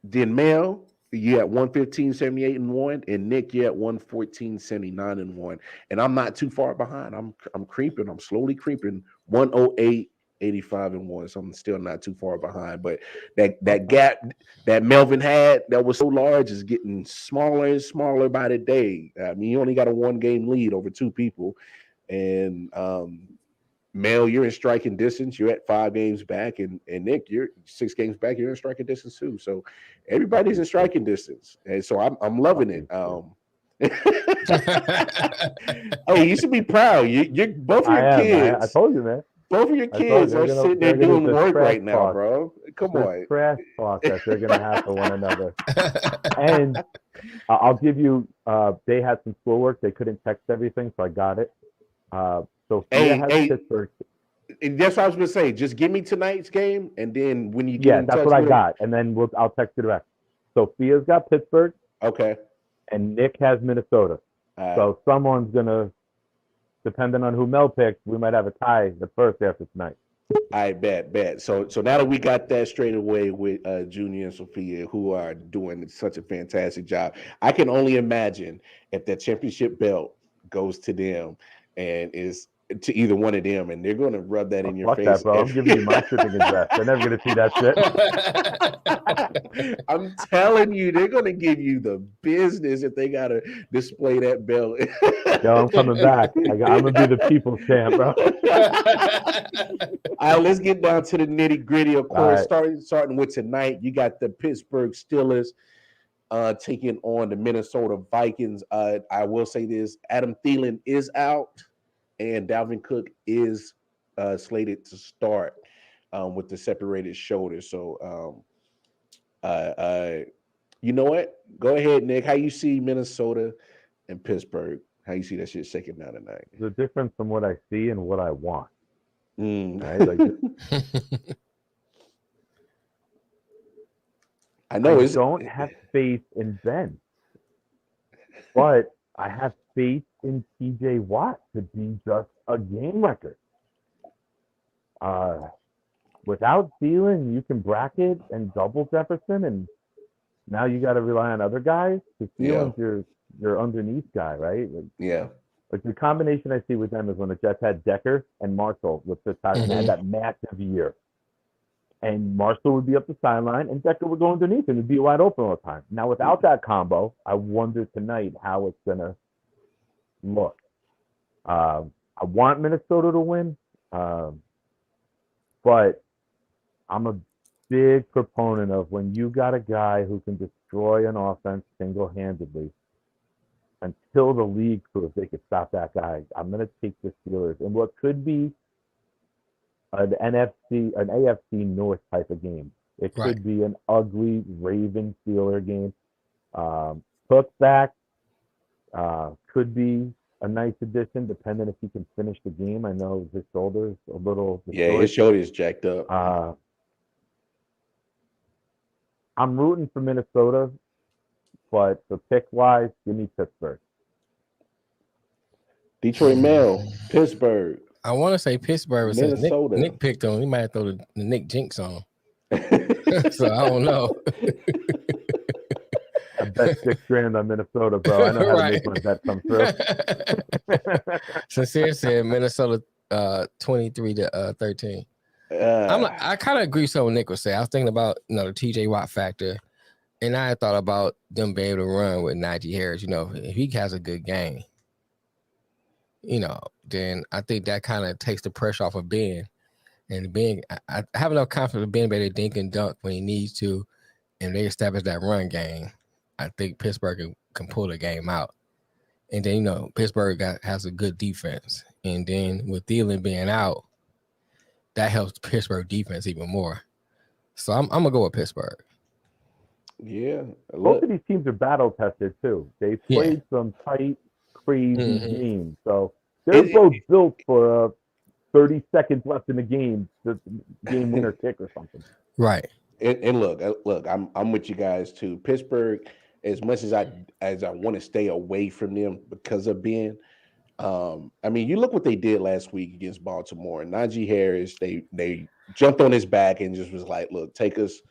Then Mel, you at 115, 78-1, and Nick, you at 114, 79-1. And I'm not too far behind. I'm creeping. I'm slowly creeping. 108, 85-1. So I'm still not too far behind. But that gap that Melvin had that was so large is getting smaller and smaller by the day. I mean, you only got a 1-game lead over 2 people. And Mel, you're in striking distance. You're at 5 games back, and Nick, you're 6 games back. You're in striking distance too. So everybody's in striking distance, and so I'm loving it. Hey, you should be proud. You're both of your kids. I told you, man. Both of your kids are sitting there doing work right now, bro. Come on, trash talk that they're gonna have for one another. And I'll give you. They had some schoolwork. They couldn't text everything, so I got it. Sophia has Pittsburgh. That's what I was going to say. Just give me tonight's game, and then when you get that's what I got, and then I'll text you the rest. Sophia's got Pittsburgh. Okay. And Nick has Minnesota. So someone's going to, depending on who Mel picks, we might have a tie the first after tonight. I bet. So now that we got that straight away with Junior and Sophia, who are doing such a fantastic job, I can only imagine if that championship belt goes to them and is to either one of them, and they're going to rub that in your face. That, bro. I'm giving you my shipping address. They're never going to see that shit. I'm telling you, they're going to give you the business if they got to display that belt. Yo, I'm coming back. I'm going to be the people's champ, bro. All right, let's get down to the nitty gritty. Of course, starting with tonight, you got the Pittsburgh Steelers taking on the Minnesota Vikings. I will say this: Adam Thielen is out, and Dalvin Cook is slated to start with the separated shoulder. So, you know what? Go ahead, Nick. How you see Minnesota and Pittsburgh? How you see that shit shaking down tonight? The difference from what I see and what I want. Right? I know I don't have faith in Ben, but I have faith in TJ Watt to be just a game record. Without Thielen, you can bracket and double Jefferson, and now you got to rely on other guys. Because Thielen's your underneath guy, right? Like the combination I see with them is when the Jets had Decker and Marshall with the time and had that massive year. And Marshall would be up the sideline, and Decker would go underneath and it'd be wide open all the time. Now, without that combo, I wonder tonight how it's going to look. I want Minnesota to win, but I'm a big proponent of when you got a guy who can destroy an offense single-handedly, until the league proves they could stop that guy, I'm going to take the Steelers in what could be an AFC North type of game. It could be an ugly Raven Steeler game. Cook back could be a nice addition, depending if he can finish the game. I know his shoulder's a little destroyed. Yeah, his shoulder's jacked up. I'm rooting for Minnesota, but for pick-wise, give me Pittsburgh. Detroit Mail, Pittsburgh. I want to say Pittsburgh, since Minnesota. Nick picked on. He might throw the Nick jinx on him. So I don't know. I bet $6,000 on Minnesota, bro. I know how to make my bet come through. Sincere said Minnesota 23-13. I kind of agree with what Nick was saying. I was thinking about the TJ Watt factor, and I thought about them being able to run with Najee Harris. If he has a good game, then I think that kind of takes the pressure off of Ben. And Ben, I have enough confidence in Ben better dink and dunk when he needs to, and they establish that run game. I think Pittsburgh can pull the game out. And then, Pittsburgh has a good defense. And then with Thielen being out, that helps Pittsburgh defense even more. So I'm going to go with Pittsburgh. Yeah. Both of these teams are battle tested, too. They played some tight, crazy games. So they're both built for 30 seconds left in the game, the game winner kick or something. Right. And look, I'm with you guys, too. Pittsburgh, as much as I want to stay away from them because of Ben, I mean, you look what they did last week against Baltimore. Najee Harris, they jumped on his back and just was like, "Look, take us,"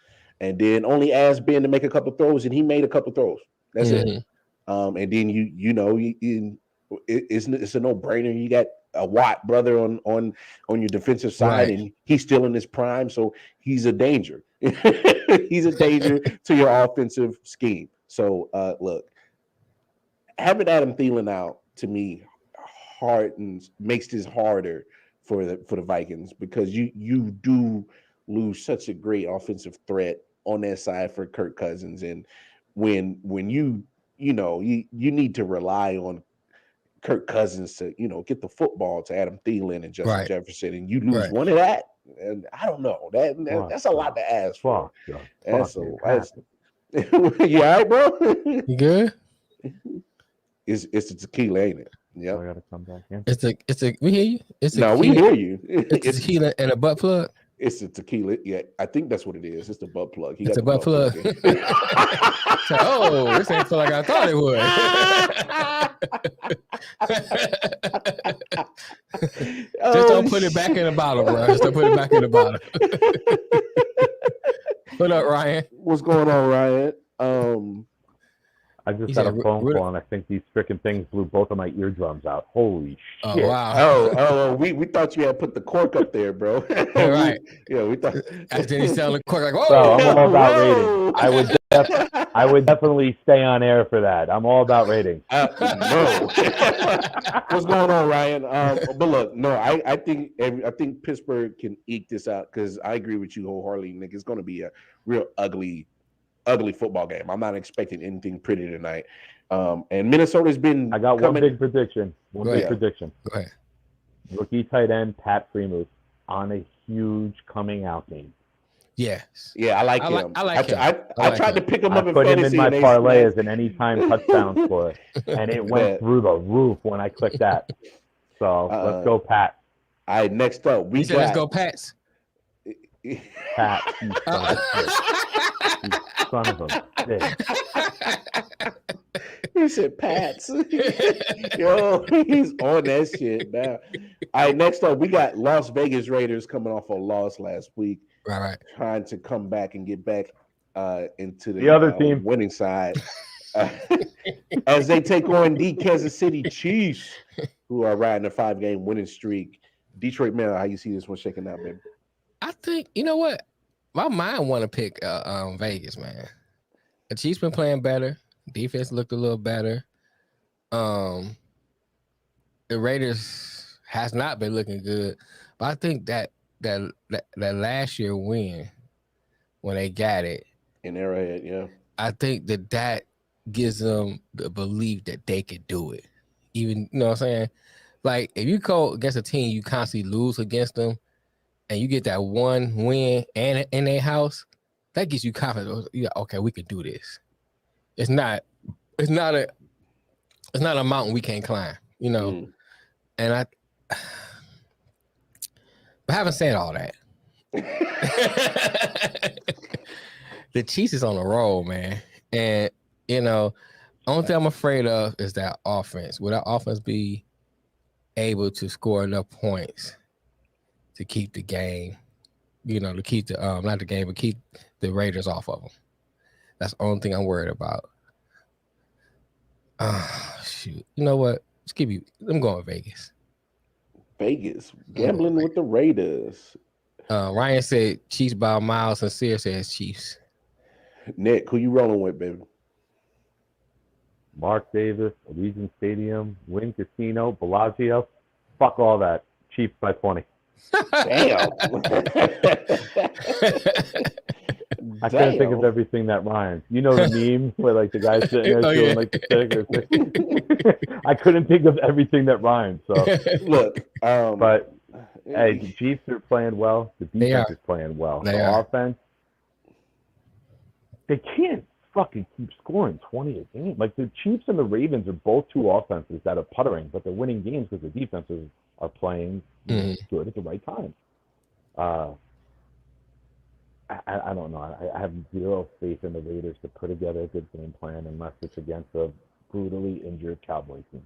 and then only asked Ben to make a couple throws, and he made a couple throws. That's it. And then it's a no-brainer. You got a Watt brother on your defensive side, and he's still in his prime, so he's a danger. He's a danger to your offensive scheme. So, look, having Adam Thielen out to me makes this harder for the Vikings, because you do lose such a great offensive threat on that side for Kirk Cousins, and when you need to rely on Kirk Cousins to get the football to Adam Thielen and Justin Jefferson, and you lose one of that, and I don't know, that's a lot to ask for. That's you all right, bro? You good? It's the tequila, ain't it? Yeah, I gotta come back in. We hear you. We hear you. It's tequila and a butt plug. It's a tequila. Yeah, I think that's what it is. It's the butt plug. It's a butt plug. Oh, this ain't feel like I thought it would. Just don't put it back in the bottle, bro. Just don't put it back in the bottle. What up, Ryan? What's going on, Ryan? I just got a phone call, and I think these freaking things blew both of my eardrums out. Holy shit! Oh, wow. Oh, we thought you had put the cork up there, bro. Right. We thought. And then he sounded the cork like, whoa. So I'm all about ratings. I would definitely stay on air for that. I'm all about ratings. No. What's going on, Ryan? But look, no, I think Pittsburgh can eke this out, because I agree with you wholeheartedly, Nick. It's going to be a real ugly football game. I'm not expecting anything pretty tonight. And Minnesota's been. I got one big prediction. Go ahead. Rookie tight end Pat Freiermuth on a huge coming out game. Yes. Yeah, I like him. I tried to pick him up in put him fantasy in my parlay as an anytime touchdown score, and it went through the roof when I clicked that. So let's go, Pat. All right, next up we said let's go, Pats. Pat, you son of a bitch. He said Pats. Yo, he's on that shit now. All right, next up, we got Las Vegas Raiders coming off a loss last week. Right. Trying to come back and get back into the other team winning side. As they take on the Kansas City Chiefs, who are riding a 5-game winning streak. Detroit Mail, how you see this one shaking out, baby? I think, you know what? My mind want to pick Vegas, man. The Chiefs been playing better. Defense looked a little better. The Raiders has not been looking good, but I think that last year win when they got it in Arrowhead, yeah. I think that gives them the belief that they could do it. Even, you know what I'm saying? Like, if you go against a team you constantly lose against them, and you get that one win and in their house, that gives you confidence. Yeah, okay, we can do this. It's not a mountain we can't climb, you know. And but having said all that, the Chiefs is on a roll, man. And only thing I'm afraid of is that offense. Will that offense be able to score enough points to keep the game, to keep the not the game, but keep the Raiders off of them. That's the only thing I'm worried about. Shoot. You know what? I'm going with Vegas. Vegas. Gambling with the Raiders. Ryan said Chiefs by a mile. Sincere says Chiefs. Nick, who you rolling with, baby? Mark Davis, Allegiant Stadium, Wynn Casino, Bellagio. Fuck all that. Chiefs by 20. Damn. I couldn't think of everything that rhymes. You know the meme where like the guy's sitting there doing like the stick. I couldn't think of everything that rhymes. So look, but hey, the Chiefs are playing well. The defense is playing well. The offense, they can't fucking keep scoring 20 a game. Like the Chiefs and the Ravens are both two offenses that are puttering, but they're winning games because the defenses are playing good at the right time. I don't know. I have zero faith in the Raiders to put together a good game plan unless it's against a brutally injured Cowboys team.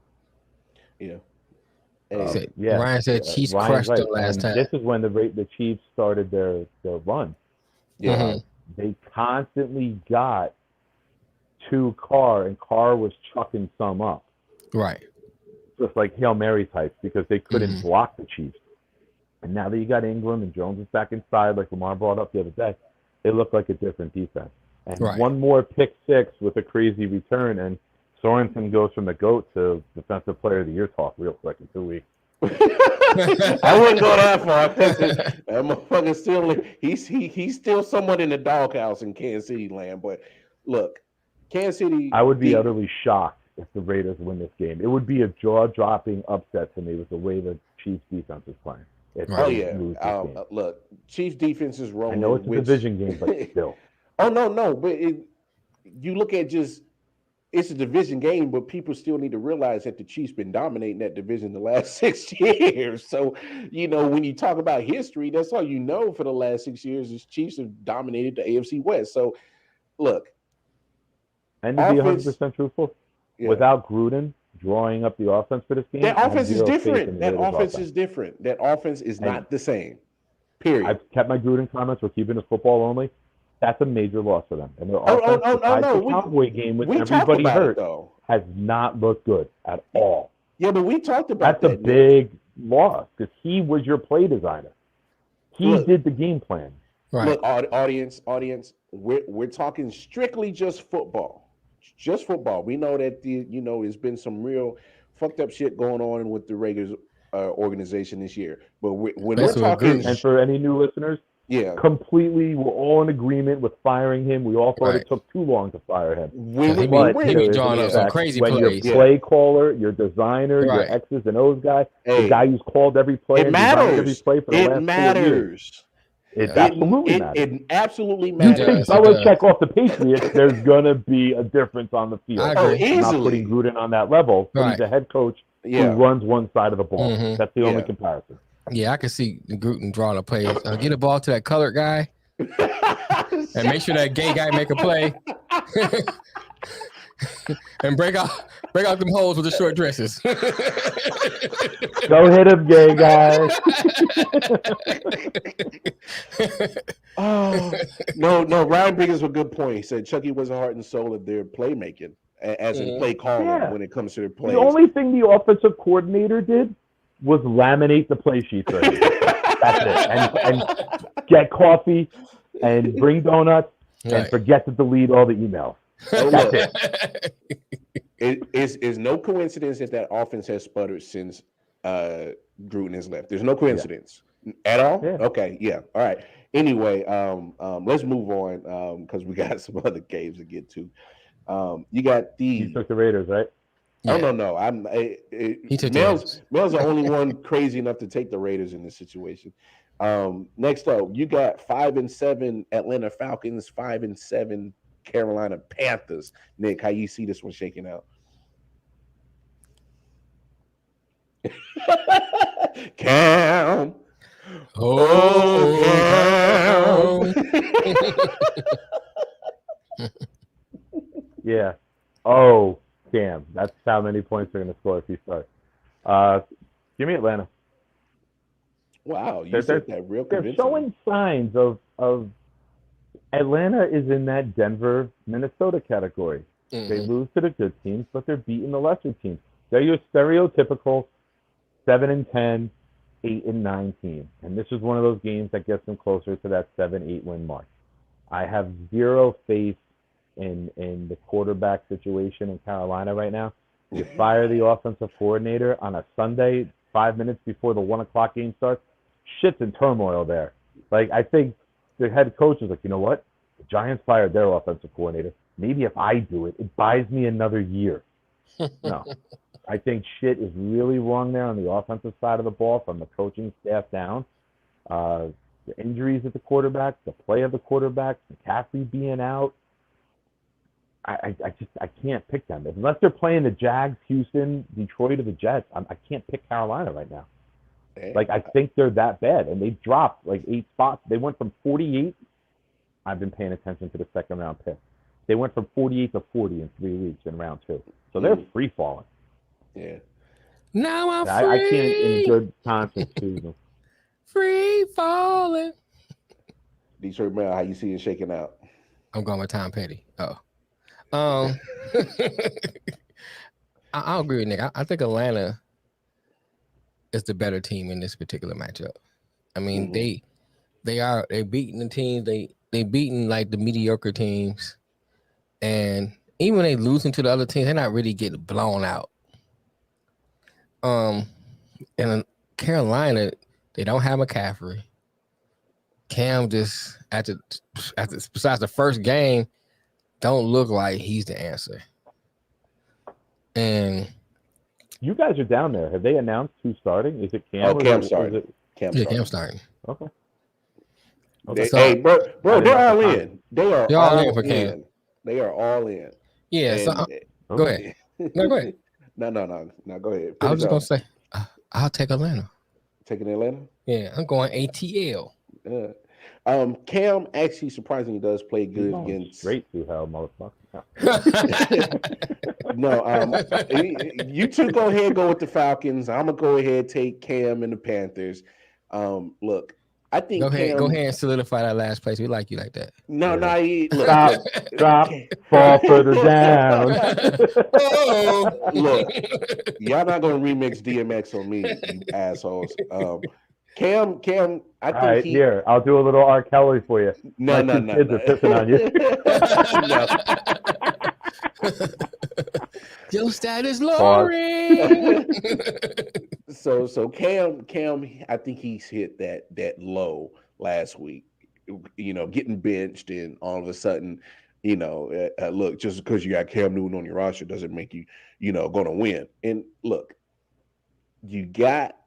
Yeah. Ryan said Chiefs crushed them last time. This is when the Chiefs started their run. Yeah. They constantly got to Carr, and Carr was chucking some up. Right. Just like Hail Mary types because they couldn't block the Chiefs. And now that you got Ingram and Jones is back inside, like Lamar brought up the other day, they look like a different defense. And one more pick six with a crazy return, and Sorensen goes from the GOAT to Defensive Player of the Year talk real quick in 2 weeks. I wouldn't go that far. That motherfucker still he's still somewhat in the doghouse in Kansas City land. But look, Kansas City. I would be utterly shocked if the Raiders win this game. It would be a jaw-dropping upset to me with the way the Chiefs defense is playing. Look, Chiefs defense is rolling. I know it's a division game, but still. Oh no, but you look at it's a division game, but people still need to realize that the Chiefs been dominating that division the last 6 years. So, when you talk about history, that's all you know for the last 6 years is Chiefs have dominated the AFC West. So, look. And to be 100% truthful, without Gruden drawing up the offense for this game, that offense is different. That offense is different. That offense is not the same. Period. I've kept my Gruden comments. We're keeping it football only. That's a major loss for them. And their offense, the Cowboy game with everybody hurt, has not looked good at all. Yeah, but we talked about that's a big loss because he was your play designer. He did the game plan. Right. Look, audience, we're talking strictly just football. Just football. We know that there's been some real fucked up shit going on with the Raiders organization this year. But when we're talking, and for any new listeners, completely, we're all in agreement with firing him. We all thought it took too long to fire him. He be drawing up some crazy plays. Your play caller, your designer, your X's and O's guy, the guy who's called every play, it matters. Every play for the last 4 years. It absolutely matters. It absolutely matters. You take Belichick off the Patriots, there's gonna be a difference on the field. Easily. I'm not putting Gruden on that level, but he's a head coach who runs one side of the ball. That's the only comparison. Yeah, I can see Gruden drawing a play. Get a ball to that colored guy, and make sure that gay guy make a play, and break out them holes with the short dresses. Go hit him, gay guy. No. Ryan brings up a good point. He said Chucky was the heart and soul of their playmaking, as in play calling when it comes to their plays. The only thing the offensive coordinator did was laminate the play sheets. Right? That's it. And get coffee and bring donuts and forget to delete all the emails. That's it. It's no coincidence that offense has sputtered since Gruden has left. There's no coincidence at all. Yeah. Okay, all right. Anyway, let's move on because we got some other games to get to. You got You took the Raiders, right? Yeah. Oh no! Mel's the only one crazy enough to take the Raiders in this situation. Next up, you got 5-7 Atlanta Falcons, 5-7 Carolina Panthers. Nick, how you see this one shaking out? Cam. Oh, Cam. Yeah. Oh, Cam. That's how many points they're going to score if you start. Give me Atlanta. Wow, you said that real convincing. They're showing signs of Atlanta is in that Denver, Minnesota category. Mm-hmm. They lose to the good teams, but they're beating the lesser teams. They're your stereotypical 7-10, 8-9 team. And this is one of those games that gets them closer to that 7-8 win mark. I have zero faith in the quarterback situation in Carolina right now. You fire the offensive coordinator on a Sunday, 5 minutes before the 1 o'clock game starts. Shit's in turmoil there. Like, I think the head coach is like, you know what? The Giants fired their offensive coordinator. Maybe if I do it, it buys me another year. No. I think shit is really wrong there on the offensive side of the ball from the coaching staff down. The injuries at the quarterback, the play of the quarterback, McCaffrey being out. I can't pick them. Unless they're playing the Jags, Houston, Detroit, or the Jets, I can't pick Carolina right now. Like, I think they're that bad. And they dropped like 8 spots. They went from 48. I've been paying attention to the second round pick. They went from 48 to 40 in 3 weeks in round 2. So they're free falling. Yeah. Now I'm free. I can't in good conscience choose them. Free falling. Detroit Mel, how you see it shaking out? I'm going with Tom Petty. I'll agree with Nick. I think Atlanta is the better team in this particular matchup. I mean, they're beating the teams. They beating like the mediocre teams, and even when they losing to the other teams, they're not really getting blown out. And in Carolina, they don't have McCaffrey. Cam just besides the first game, don't look like he's the answer. And you guys are down there. Have they announced who's starting? Is it Cam? Oh, Cam's starting. Cam's starting. Okay. Hey, bro, they're all in. They are all in for Cam. They are all in. Yeah. Go ahead. No, go ahead. No. Go ahead. I was just gonna say, I'll take Atlanta. Taking Atlanta? Yeah, I'm going ATL. Cam actually surprisingly does play good against. Straight to hell, motherfucker. No, you two go ahead and go with the Falcons. I'm gonna go ahead and take Cam and the Panthers. Look, I think go ahead and solidify that last place. We like you like that. No, Stop, fall further down. Look, y'all not gonna remix DMX on me, you assholes. Cam, I think right, here, I'll do a little R. Kelly for you. No. Kids are pissing on you. Your status lowering. So Cam, I think he's hit that low last week. You know, getting benched, and all of a sudden, look, just because you got Cam Newton on your roster doesn't make you, going to win. And look, you got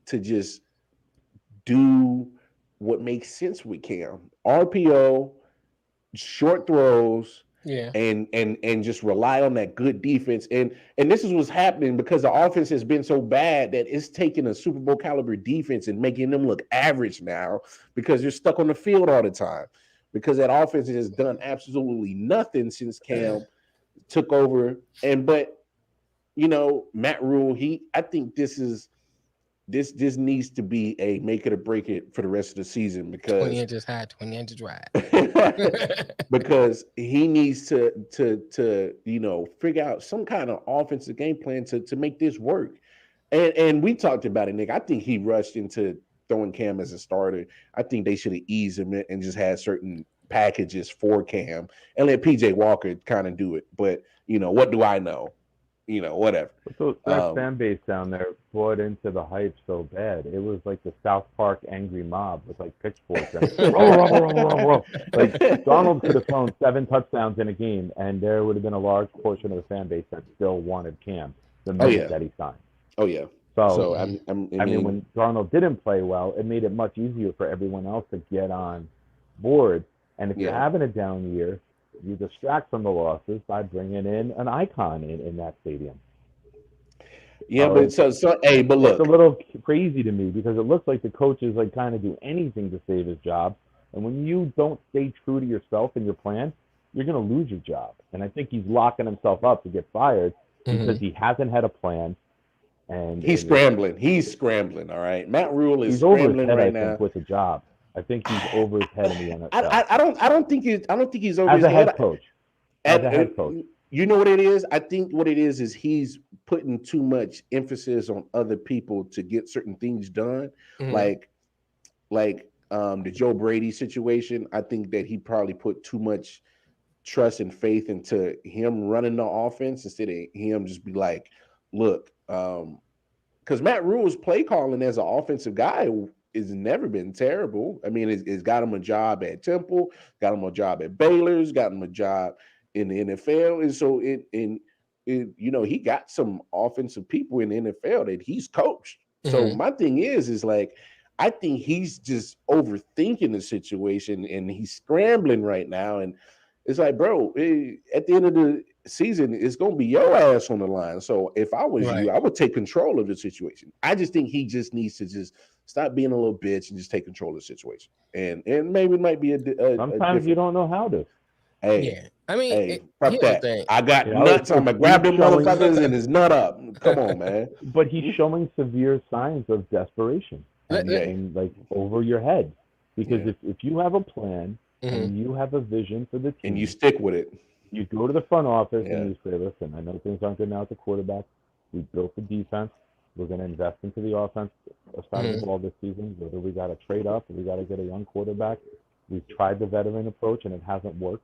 to just do what makes sense with Cam. RPO, short throws, and just rely on that good defense. And this is what's happening because the offense has been so bad that it's taking a Super Bowl caliber defense and making them look average now because they're stuck on the field all the time. Because that offense has done absolutely nothing since Cam took over. But Matt Rule, I think this needs to be a make it or break it for the rest of the season because 20 inches high, 20 inches wide. Because he needs to figure out some kind of offensive game plan to make this work. And we talked about it, Nick. I think he rushed into throwing Cam as a starter. I think they should have eased him and just had certain packages for Cam and let PJ Walker kind of do it. But what do I know? Whatever. So that fan base down there bought into the hype so bad. It was like the South Park angry mob with like pitchforks. Roll. Like Donald could have thrown 7 touchdowns in a game, and there would have been a large portion of the fan base that still wanted Cam the minute that he signed. Oh yeah. So I mean, when Darnold didn't play well, it made it much easier for everyone else to get on board. And if you're having a down year, you distract from the losses by bringing in an icon in that stadium. Yeah, but but look, it's a little crazy to me because it looks like the coaches like kind of do anything to save his job, and when you don't stay true to yourself and your plan, you're going to lose your job. And I think he's locking himself up to get fired because he hasn't had a plan. And he's scrambling. He's scrambling. All right, Matt Rule is he's over his scrambling head, right I now think, with the job. I think he's over his head in the NFL. I don't think he's over as his a head. head coach. As a head coach. You know what it is? I think what it is he's putting too much emphasis on other people to get certain things done. Like the Joe Brady situation. I think that he probably put too much trust and faith into him running the offense instead of him just be like, look, because Matt Rule's play calling as an offensive guy has never been terrible. I mean, it's got him a job at Temple, got him a job at Baylor's, got him a job in the NFL, and so he got some offensive people in the NFL that he's coached. So my thing is like, I think he's just overthinking the situation and he's scrambling right now. And it's like, bro, at the end of the season, it's going to be your ass on the line. So if I was you, I would take control of the situation. I just think he just needs to just stop being a little bitch and just take control of the situation. And maybe it might be sometimes you don't know how to. Hey, I mean, fuck that. I got nuts. I'm gonna grab them motherfuckers and his nut up. Come on, man. But he's showing severe signs of desperation and like over your head. Because if you have a plan and you have a vision for the team and you stick with it, you go to the front office and you say, listen, I know things aren't good now at the quarterback. We built the defense. We're going to invest into the offense side of the ball this season. Whether we got to trade up or we got to get a young quarterback. We've tried the veteran approach and it hasn't worked.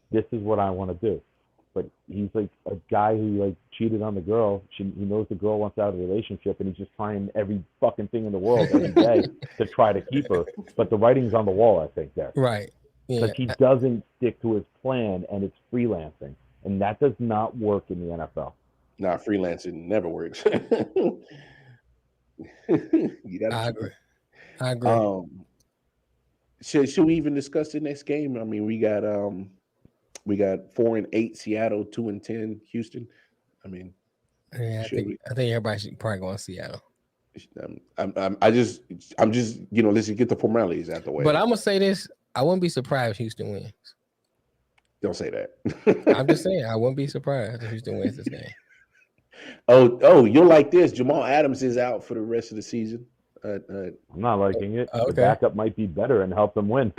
This is what I want to do. But he's like a guy who like cheated on the girl. He knows the girl wants out of the relationship and he's just trying every fucking thing in the world every day to try to keep her. But the writing's on the wall, I think, there. Right. Because he doesn't stick to his plan and it's freelancing. And that does not work in the NFL. Nah, freelancing never works. I agree. Should we even discuss the next game? I mean, we got 4-8 Seattle, 2-10 Houston. I mean, I think everybody should probably go on Seattle. I'm just let's get the formalities out the way. But I'm gonna say this: I wouldn't be surprised if Houston wins. Don't say that. I'm just saying I wouldn't be surprised if Houston wins this game. Oh, you'll like this. Jamal Adams is out for the rest of the season. I'm not liking it. Okay. The backup might be better and help them win.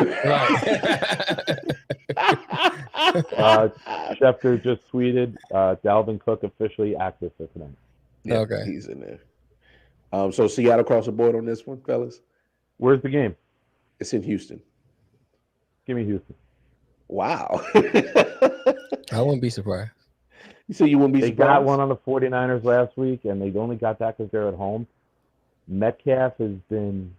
Schefter just tweeted, Dalvin Cook officially active for tonight. Yeah, okay. He's in there. So Seattle across the board on this one, fellas? Where's the game? It's in Houston. Give me Houston. Wow. I wouldn't be surprised. You say you wouldn't be surprised? They got one on the 49ers last week, and they only got that because they're at home. Metcalf has been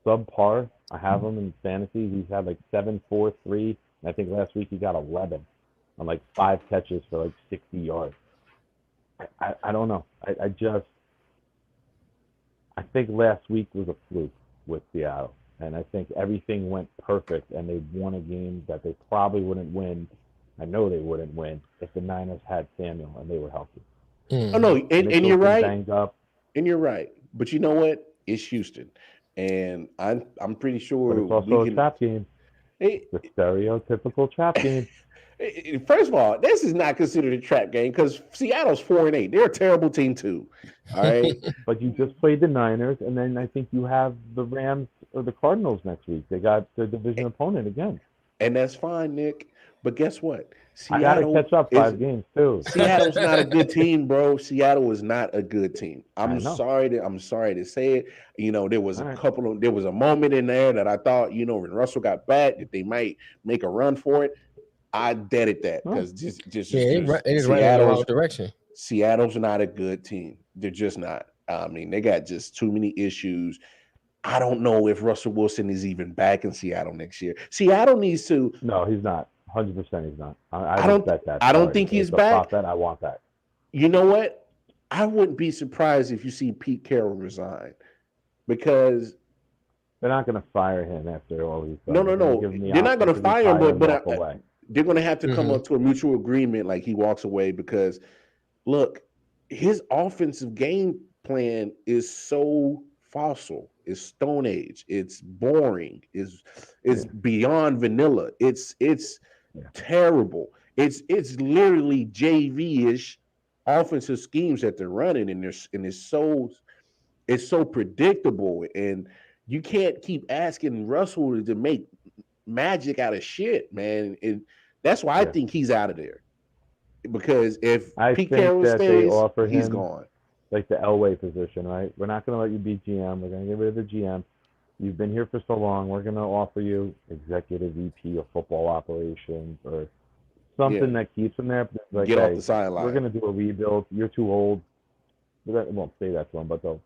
subpar. I have him in fantasy. He's had like 7, 4, 3. And I think last week he got 11 on like 5 catches for like 60 yards. I don't know. I think last week was a fluke with Seattle. And I think everything went perfect, and they won a game that they probably wouldn't win. I know they wouldn't win if the Niners had Samuel and they were healthy. Oh, no, and you're right. Banged up. And you're right. But you know what? It's Houston. And I'm pretty sure. But it's also a trap game. The stereotypical trap game. First of all, this is not considered a trap game because Seattle's 4-8. They're a terrible team too. All right. But you just played the Niners, and then I think you have the Rams or the Cardinals next week. They got their division opponent again. And that's fine, Nick. But guess what? I got to catch up 5 games too. Seattle's not a good team, bro. Seattle is not a good team. I'm sorry to say it. You know, there was there was a moment in there that I thought, you know, when Russell got back, that they might make a run for it. I deaded that because it is running in the wrong direction. Seattle's not a good team. They're just not. I mean, they got just too many issues. I don't know if Russell Wilson is even back in Seattle next year. Seattle needs to. No, he's not. 100% he's not. I don't bet that. I don't think he's back. I want that. You know what? I wouldn't be surprised if you see Pete Carroll resign because they're not going to fire him after all he's done. No. They're not going to fire him, but they're going to have to come up to a mutual agreement like he walks away because, look, his offensive game plan is so fossil. It's Stone Age. It's boring. It's beyond vanilla. It's terrible. It's literally JV-ish offensive schemes that they're running, and it's so predictable, and you can't keep asking Russell to make magic out of shit, man. And that's why I think he's out of there. Because if I Pete think Carroll that they stays, offer he's him gone. like the Elway position, right? We're not going to let you be GM. We're going to get rid of the GM. You've been here for so long. We're going to offer you executive VP of football operations or something that keeps him there. Like, get off the sideline. We're going to do a rebuild. You're too old. They won't say that to him, but they'll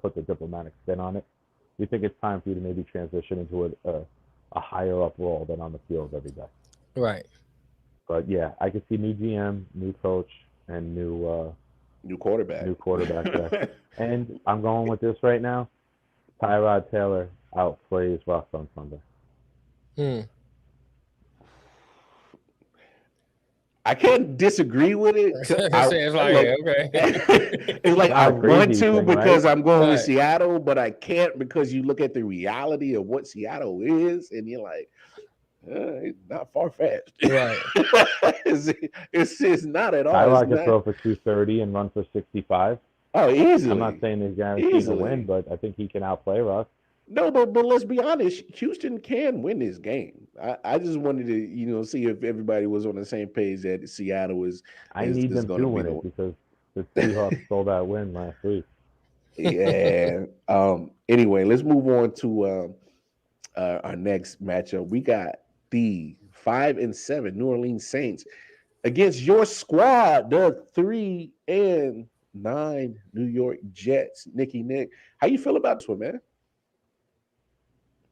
put the diplomatic spin on it. We think it's time for you to maybe transition into a higher up role than on the field every day. Right. But yeah, I could see new GM, new coach, and new quarterback. New quarterback there. And I'm going with this right now. Tyrod Taylor outplays Russ on Sunday. I can't disagree with it. It's like I want to because I'm going with Seattle, but I can't because you look at the reality of what Seattle is, and you're like, it's not far fetched. Right. it's not at all. Tyrod can throw for 230 and run for 65. Oh, easily. I'm not saying he's guaranteed to win, but I think he can outplay Russ. No, but let's be honest. Houston can win this game. I just wanted to, see if everybody was on the same page that Seattle is. I need them to win it because the Seahawks stole that win last week. Yeah. Anyway, let's move on to our next matchup. We got the 5-7 New Orleans Saints against your squad, the 3-9 New York Jets. Nick, how you feel about this one, man?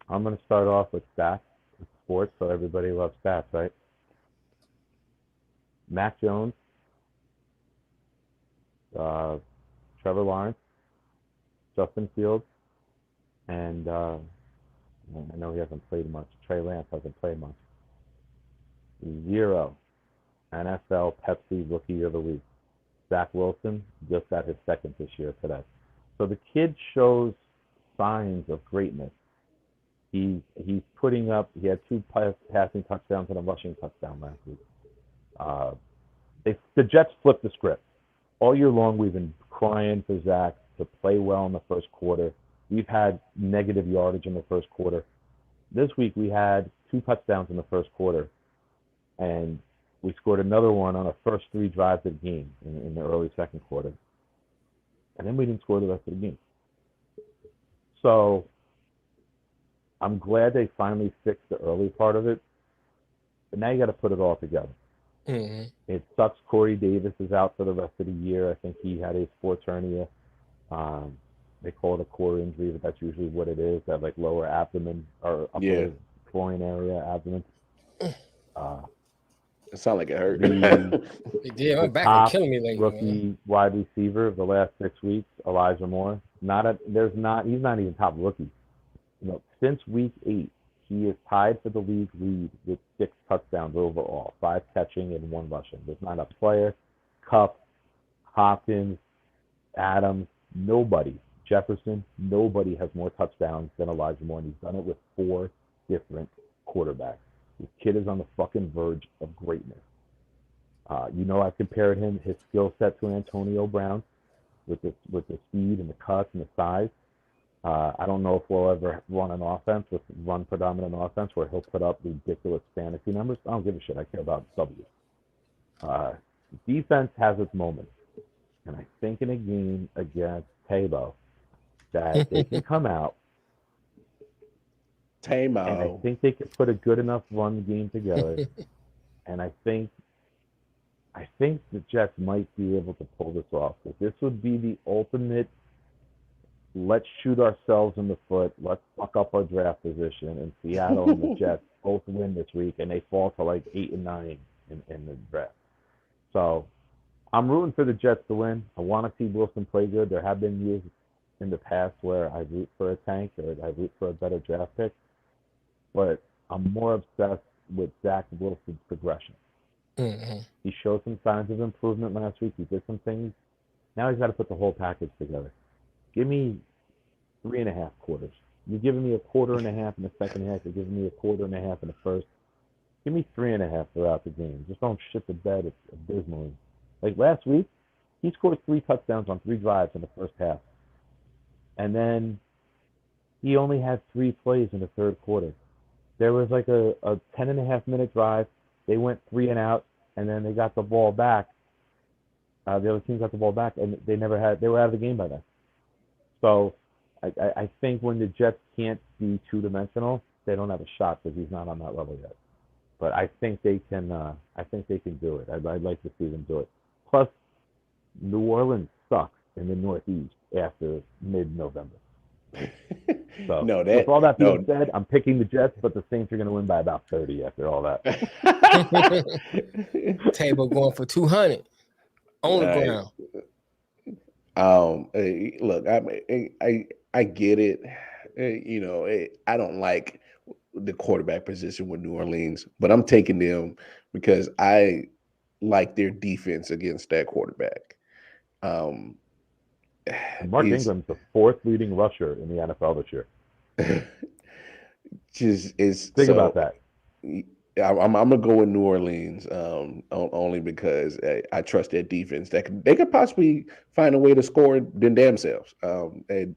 I'm going to start off with stats. It's sports, so everybody loves stats, right? Mac Jones, Trevor Lawrence, Justin Fields, and I know he hasn't played much. Trey Lance hasn't played much. 0 NFL Pepsi Rookie of the Week. Zach Wilson just got his second this year today. So the kid shows signs of greatness. He's putting up. He had 2 passing touchdowns and a rushing touchdown last week. The Jets flipped the script. All year long, we've been crying for Zach to play well in the first quarter. We've had negative yardage in the first quarter. This week, we had 2 touchdowns in the first quarter, and we scored another one on our first 3 drives of the game in the early second quarter. And then we didn't score the rest of the game. So I'm glad they finally fixed the early part of it, but now you got to put it all together. Mm-hmm. It sucks Corey Davis is out for the rest of the year. I think he had a sports hernia. They call it a core injury, but that's usually what it is, that like lower abdomen or upper groin area abdomen. It sounded like it hurt. It did. My back was killing me lately. Rookie wide receiver of the last 6 weeks, Elijah Moore. He's not even top rookie. Since week 8, he is tied for the league lead with 6 touchdowns overall, 5 catching and 1 rushing. There's not a player, Kupp, Hopkins, Adams, nobody, Jefferson, nobody has more touchdowns than Elijah Moore, and he's done it with 4 different quarterbacks. This kid is on the fucking verge of greatness. I've compared his skill set to Antonio Brown with the speed and the cuts and the size. I don't know if we'll ever run predominant offense where he'll put up ridiculous fantasy numbers. I don't give a shit. I care about W. Defense has its moments. And I think in a game against Tabo that they can come out. And I think they can put a good enough run game together. And I think the Jets might be able to pull this off. But this would be the ultimate, let's shoot ourselves in the foot, let's fuck up our draft position, and Seattle and the Jets both win this week, and they fall to like 8 and 9 in the draft. So I'm rooting for the Jets to win. I want to see Wilson play good. There have been years in the past where I root for a tank or I root for a better draft pick, but I'm more obsessed with Zach Wilson's progression. Mm-hmm. He showed some signs of improvement last week. He did some things. Now he's got to put the whole package together. Give me 3.5 quarters. You're giving me a quarter and a half in the second half. You're giving me a quarter and a half in the first. Give me 3.5 throughout the game. Just don't shit the bed abysmally. Like last week, He scored 3 touchdowns on 3 drives in the first half. And then he only had 3 plays in the third quarter. There was like a 10.5-minute drive. They went 3 and out, and then they got the ball back. The other team got the ball back, and they were out of the game by then. So I think when the Jets can't be two-dimensional, they don't have a shot because he's not on that level yet. But I think they can. I think they can do it. I'd like to see them do it. Plus, New Orleans sucks in the Northeast after mid-November. So, with all that being said, I'm picking the Jets, but the Saints are going to win by about 30 after all that. Table going for 200 on the ground. Hey, look, I get it. You know, I don't like the quarterback position with New Orleans, but I'm taking them because I like their defense against that quarterback. Mark Ingram's the 4th leading rusher in the NFL this year. Think about that. I'm gonna go with New Orleans only because I trust their defense. They could possibly find a way to score them damn selves.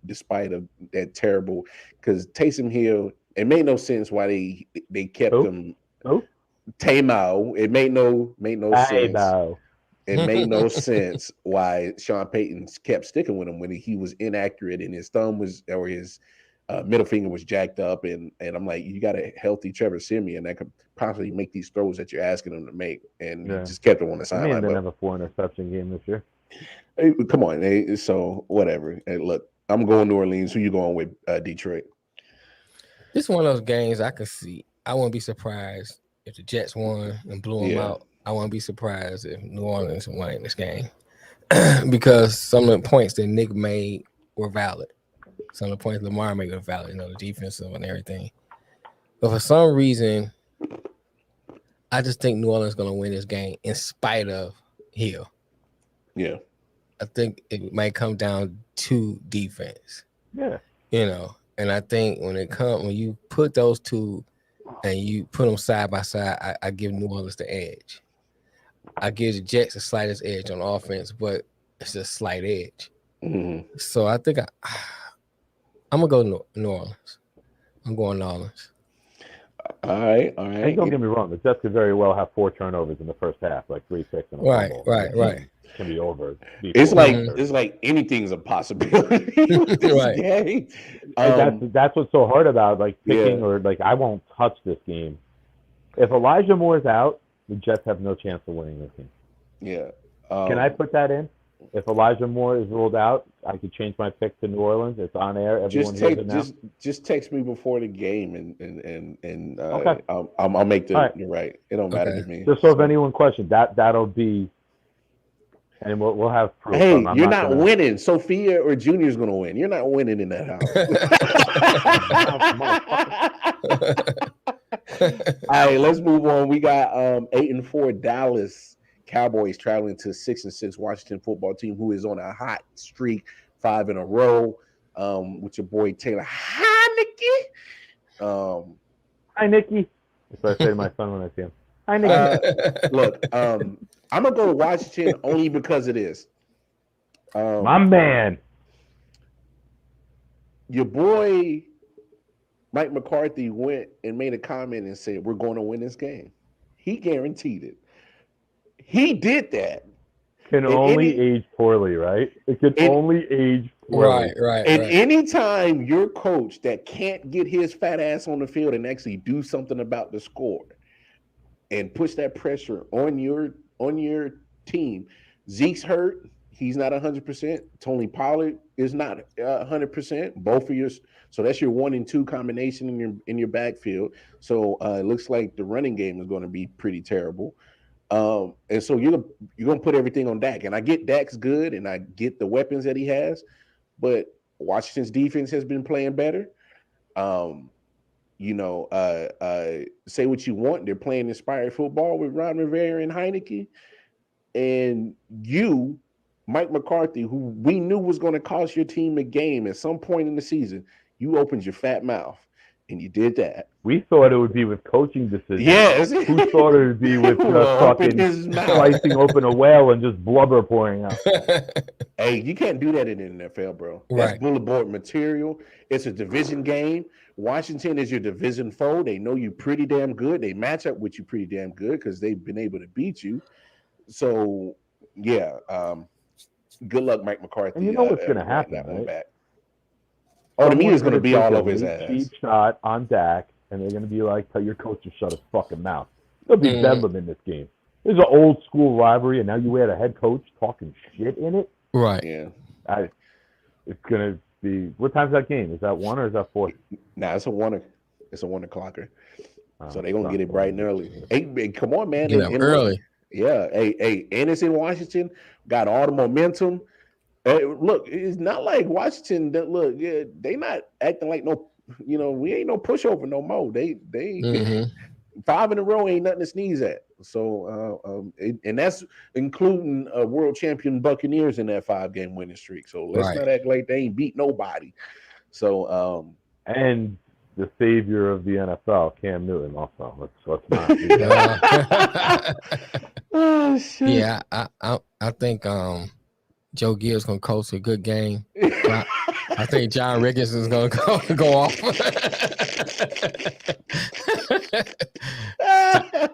Despite of that terrible, because Taysom Hill, it made no sense why they kept him. Tamo. It made no sense. It made no sense why Sean Payton kept sticking with him when he was inaccurate and his thumb was, or his middle finger was jacked up. And I'm like, you got a healthy Trevor Siemian that could possibly make these throws that you're asking him to make. And he just kept him on the sideline. Man didn't have a 4-interception game this year. Hey, come on. So whatever. Hey, look, I'm going New Orleans. Who you going with, Detroit? This is one of those games I could see. I wouldn't be surprised if the Jets won and blew them out. I won't be surprised if New Orleans won this game because some of the points that Nick made were valid. Some of the points Lamar made were valid, you know, the defensive and everything. But for some reason, I just think New Orleans is going to win this game in spite of Hill. Yeah. I think it might come down to defense. Yeah. You know, and I think when you put those two and you put them side by side, I give New Orleans the edge. I give the Jets the slightest edge on offense, but it's a slight edge. Mm-hmm. So I think I'm gonna go New Orleans. I'm going New Orleans. All right. And don't get me wrong, the Jets could very well have 4 turnovers in the first half, like 3 picks and a fumble. Right. It can be over. It's like anything's a possibility. Right. That's what's so hard about like picking or like I won't touch this game. If Elijah Moore's out, the Jets have no chance of winning this game. Yeah. Can I put that in? If Elijah Moore is ruled out, I could change my pick to New Orleans. It's on air. Everyone hears it now. Just text me before the game and okay. I'll make the. Right. You're right. It don't matter to me. Just so if anyone questions, that'll be, and we'll have proof. Hey, you're not winning. Sophia or Junior's gonna win. You're not winning in that house. All right, let's move on. We got 8-4 Dallas Cowboys traveling to 6-6 Washington football team, who is on a hot streak, 5 in a row. With your boy Taylor Heineke. Hi, Nicky. That's what I say to my son when I see him. Hi, Nicky. Look, I'm gonna go to Washington only because it is. My man. Your boy Mike McCarthy went and made a comment and said, we're going to win this game. He guaranteed it. He did that. Can only age poorly, right? It can only age poorly. Right. And anytime your coach that can't get his fat ass on the field and actually do something about the score and push that pressure on your team, Zeke's hurt. He's not 100%. Tony Pollard is not 100%. Both of yours. So that's your 1 and 2 combination in your backfield. So it looks like the running game is going to be pretty terrible. And so you're gonna put everything on Dak. And I get Dak's good, and I get the weapons that he has, but Washington's defense has been playing better. Say what you want. They're playing inspired football with Ron Rivera and Heineke, and you. Mike McCarthy, who we knew was going to cost your team a game at some point in the season, you opened your fat mouth and you did that. We thought it would be with coaching decisions. Yes. Who thought it would be with just fucking slicing open a whale and just blubber pouring out? Hey, you can't do that in the NFL, bro. That's bullet board material. It's a division game. Washington is your division foe. They know you pretty damn good. They match up with you pretty damn good because they've been able to beat you. So, yeah. Good luck, Mike McCarthy. And you know what's going to happen, right? Back. Oh, the media's going to be all over his ass. Cheap shot on Dak, and they're going to be like, tell your coach to shut his fucking mouth. There'll be bedlam in this game. There's an old school rivalry, and now you had a head coach talking shit in it. Right. Yeah. It's going to be. What time's that game? Is that 1 or is that 4? Nah, it's a 1. It's a 1 o'clocker. So they're going to get it bright and early. Hey, come on, man. Get up early. Yeah. Hey, and it's in Washington. Got all the momentum. Look, it's not like Washington. They not acting like no. We ain't no pushover no more. They 5 in a row ain't nothing to sneeze at. So, and that's including world champion Buccaneers in that 5-game winning streak. So let's not act like they ain't beat nobody. So, and the savior of the NFL, Cam Newton, also. Let's not. Oh shit. Yeah, I think Joe Gibbs gonna coach a good game. I think John Riggins is gonna go off.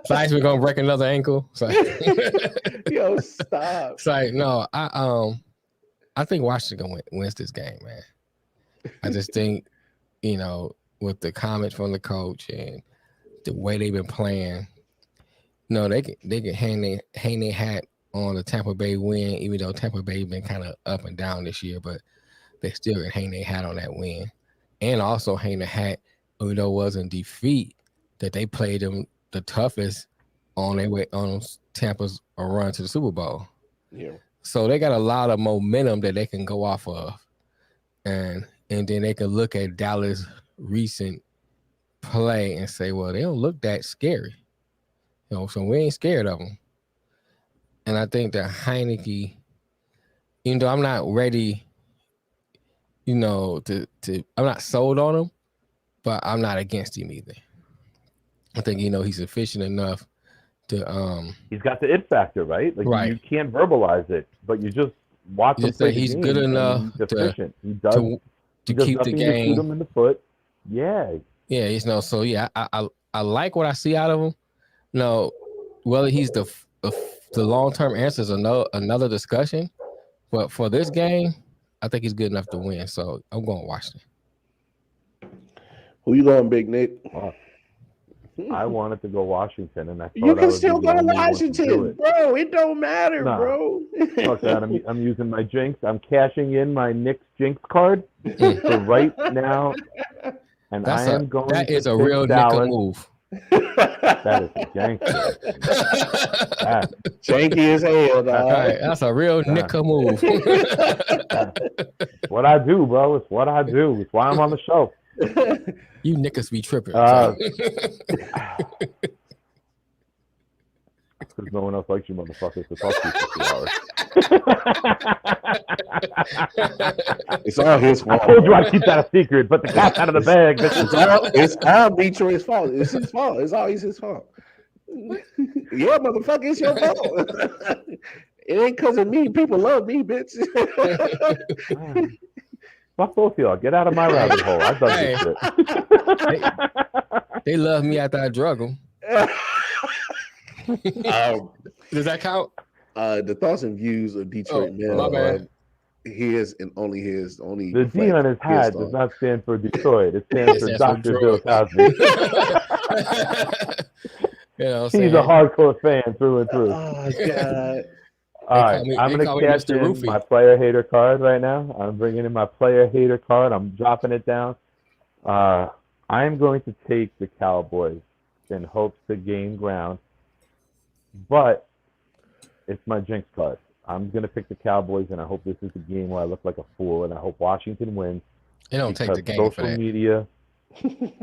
We're gonna break another ankle. Yo, stop. It's like no, I think Washington wins this game, man. I just think, with the comments from the coach and the way they've been playing, they can hang their hat on the Tampa Bay win, even though Tampa Bay been kind of up and down this year, but they still can hang their hat on that win, and also hang the hat, even though it wasn't defeat, that they played them the toughest on their way on Tampa's run to the Super Bowl. Yeah. So they got a lot of momentum that they can go off of, and then they can look at Dallas' recent play and say, well, they don't look that scary, so we ain't scared of them. And I think that Heineke, even though I'm not ready, I'm not sold on him, but I'm not against him either. I think, he's efficient enough to he's got the it factor, right? Like you can't verbalize it, but you just watch him play. He's good enough he's efficient. He does to keep the game. To shoot him in the foot. Yeah. Yeah, so yeah, I like what I see out of him. No, whether he's the long-term answer is another discussion, but for this game, I think he's good enough to win. So I'm going Washington. Who you going, Big Nick? I wanted to go Washington, and I thought you can still go Washington, bro. It don't matter, bro. Fuck that. I'm using my jinx. I'm cashing in my Knicks jinx card for right now, and that is a real Nicka move. That is a gangster. Janky as hell, dog. Right, that's a real Nicka move. What I do, bro. It's what I do. It's why I'm on the show. You niggas be tripping. Because no one else likes you motherfuckers to talk to you for 2 hours. It's all his fault. I told you I'd keep that a secret, but the cat's out of the bag. It's all Detroit's fault. It's his fault. It's always his fault. Yeah, motherfucker, it's your fault. It ain't because of me. People love me, bitch. Fuck both of y'all. Get out of my rabbit hole. I've done this shit. They love me after I drug them. Does that count? The thoughts and views of Detroit men. His and only his. The D on his hat does not stand for Detroit. It stands for Dr. Bill Cosby. He's a hardcore fan through and through. Oh God. All right, I'm going to cash in my player hater card right now. I'm bringing in my player hater card. I'm dropping it down. I'm going to take the Cowboys in hopes to gain ground, but it's my jinx card. I'm going to pick the Cowboys, and I hope this is a game where I look like a fool, and I hope Washington wins. They don't take the game for that. Social media,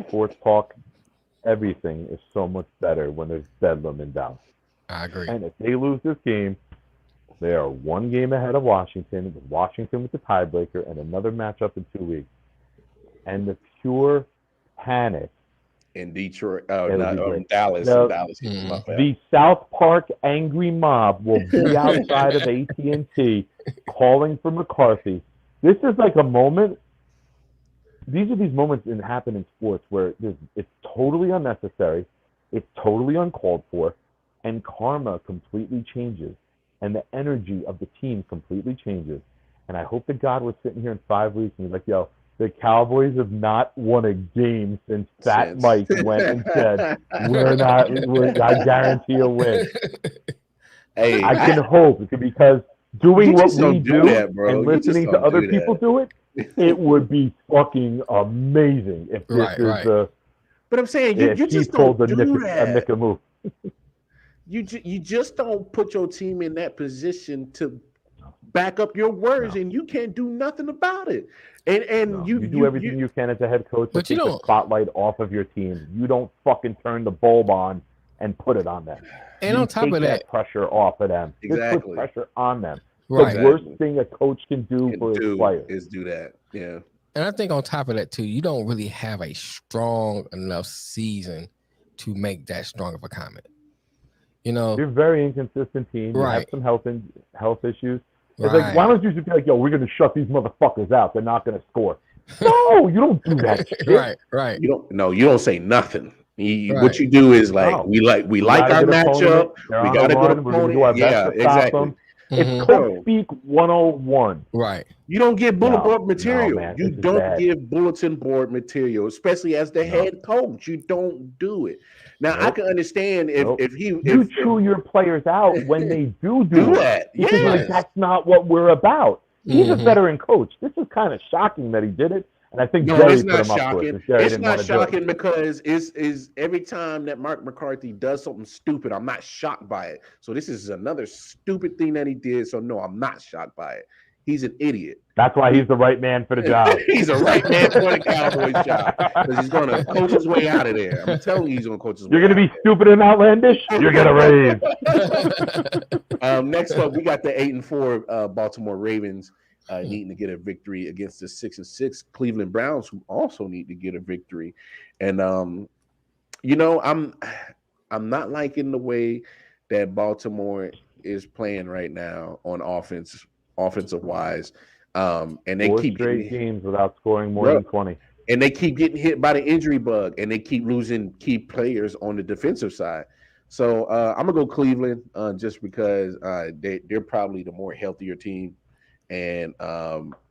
sports talk, everything is so much better when there's bedlam in Dallas. I agree. And if they lose this game, they are 1 game ahead of Washington, with Washington with the tiebreaker and another matchup in 2 weeks. And the pure panic in Detroit, in Dallas. The, In Dallas, my bad. the South Park angry mob will be outside of AT&T calling for McCarthy. This is like a moment. These are these moments that happen in sports where it's totally unnecessary, it's totally uncalled for, and karma completely changes, and the energy of the team completely changes. And I hope that God was sitting here in 5 weeks and he's like, yo, the Cowboys have not won a game since Fat Mike went and said, I guarantee a win. Hey, I can hope, because doing what we do that, and listening to other people do it, it would be fucking amazing if this is the. But I'm saying you just don't do that. Move. You just don't put your team in that position to back up your words, and you can't do nothing about it. And you do everything you can as a head coach to take the spotlight off of your team. You don't fucking turn the bulb on and put it on them. And on top of that, pressure off of them. Exactly. This puts pressure on them. Right. The worst thing a coach can do for his players is do that. Yeah. And I think on top of that too, you don't really have a strong enough season to make that strong of a comment. You know, you're a very inconsistent team. You have some health issues. It's right. like, why don't you just be like, yo, we're going to shut these motherfuckers out. They're not going to score. No, you don't do that shit. Right. You don't say nothing. What you do is like, we like our matchup. We got a good opponent. Yeah, exactly. It's coach speak 101. Right. You don't give bulletin board material. Man, you don't give bulletin board material, especially as the head coach. You don't do it. Now I can understand if you chew your players out when they do that. Because like, that's not what we're about. He's a veteran coach. This is kind of shocking that he did it. And I think Jerry put him up for it. It's not shocking because it's every time that Mark McCarthy does something stupid, I'm not shocked by it. So this is another stupid thing that he did. So no, I'm not shocked by it. He's an idiot. That's why he's the right man for the job. He's the right man for the Cowboys job because he's going to coach his way out of there. I'm telling you, he's going to coach his way. You're going to be stupid and outlandish. You're going to raise. Next up, we got the 8-4 Baltimore Ravens. Needing to get a victory against the 6-6 Cleveland Browns, who also need to get a victory. And I'm not liking the way that Baltimore is playing right now on offensive wise. And they keep straight games without scoring more than 20. And they keep getting hit by the injury bug, and they keep losing key players on the defensive side. So I'm gonna go Cleveland just because they're probably the more healthier team. And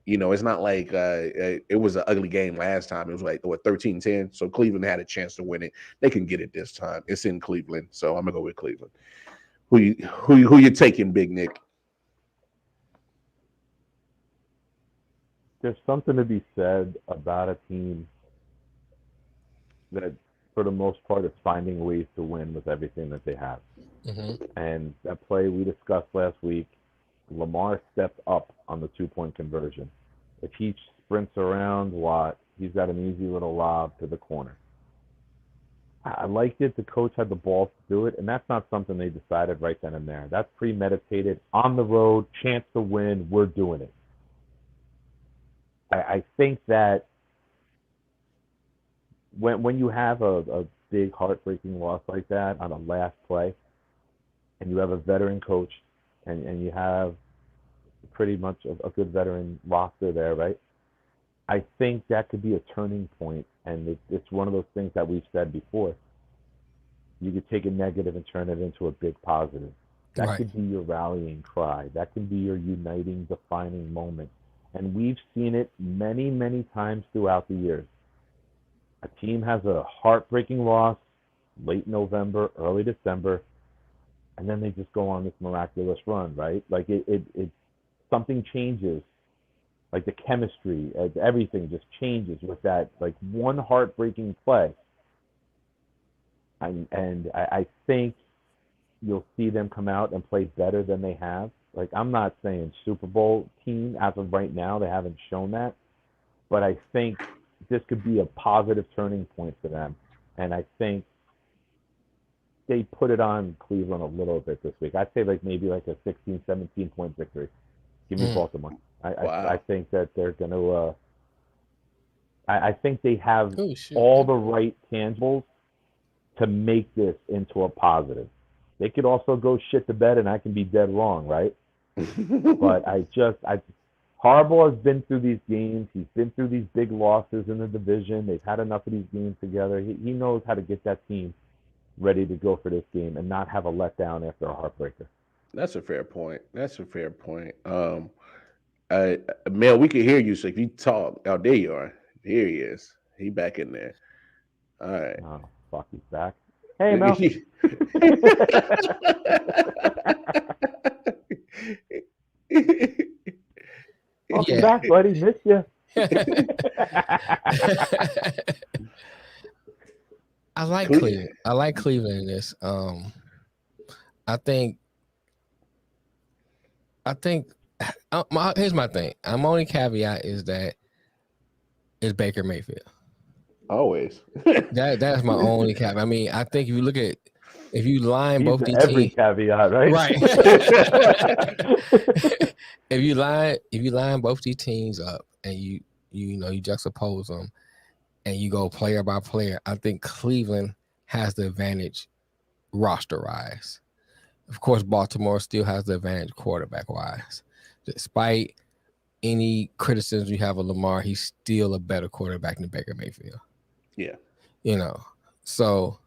it's not like it was an ugly game last time. It was like 13-10. So Cleveland had a chance to win it. They can get it this time. It's in Cleveland, so I'm gonna go with Cleveland. Who you taking, Big Nick? There's something to be said about a team that, for the most part, is finding ways to win with everything that they have. Mm-hmm. And that play we discussed last week, Lamar stepped up on the 2-point conversion. If he sprints around Watt, he's got an easy little lob to the corner. I liked it. The coach had the balls to do it, and that's not something they decided right then and there. That's premeditated, on the road, chance to win, we're doing it. I think that when you have a big heartbreaking loss like that on a last play, and you have a veteran coach, and you have pretty much a good veteran roster there, right? I think that could be a turning point, and it's one of those things that we've said before. You could take a negative and turn it into a big positive. That could be your rallying cry. That can be your uniting, defining moment. And we've seen it many, many times throughout the years. A team has a heartbreaking loss late November, early December, and then they just go on this miraculous run, right? Like it something changes, like the chemistry, everything just changes with that, like one heartbreaking play. And I think you'll see them come out and play better than they have. Like, I'm not saying Super Bowl team as of right now, they haven't shown that, but I think this could be a positive turning point for them. And I think they put it on Cleveland a little bit this week. I'd say maybe a 16, 17-point victory. Give me Baltimore. I think that they're going to I think they have all the right tangibles to make this into a positive. They could also go shit the bed, and I can be dead wrong, right? But Harbaugh has been through these games. He's been through these big losses in the division. They've had enough of these games together. He knows how to get that team ready to go for this game and not have a letdown after a heartbreaker. That's a fair point. Mel, we can hear you. So if you talk, oh, there you are. Here he is. He back in there. All right. Oh, fuck, he's back. Hey, Mel. Welcome back, buddy. Missed you. I like Cleveland. I like Cleveland in this. I think. Here's my thing. My only caveat is that it's Baker Mayfield. Always. That's my only caveat. I mean, I think if you line both these every teams, caveat, right? Right. if you line both these teams up and you juxtapose them and you go player by player, I think Cleveland has the advantage roster-wise. Of course, Baltimore still has the advantage quarterback-wise. Despite any criticism you have of Lamar, he's still a better quarterback than Baker Mayfield. Yeah. So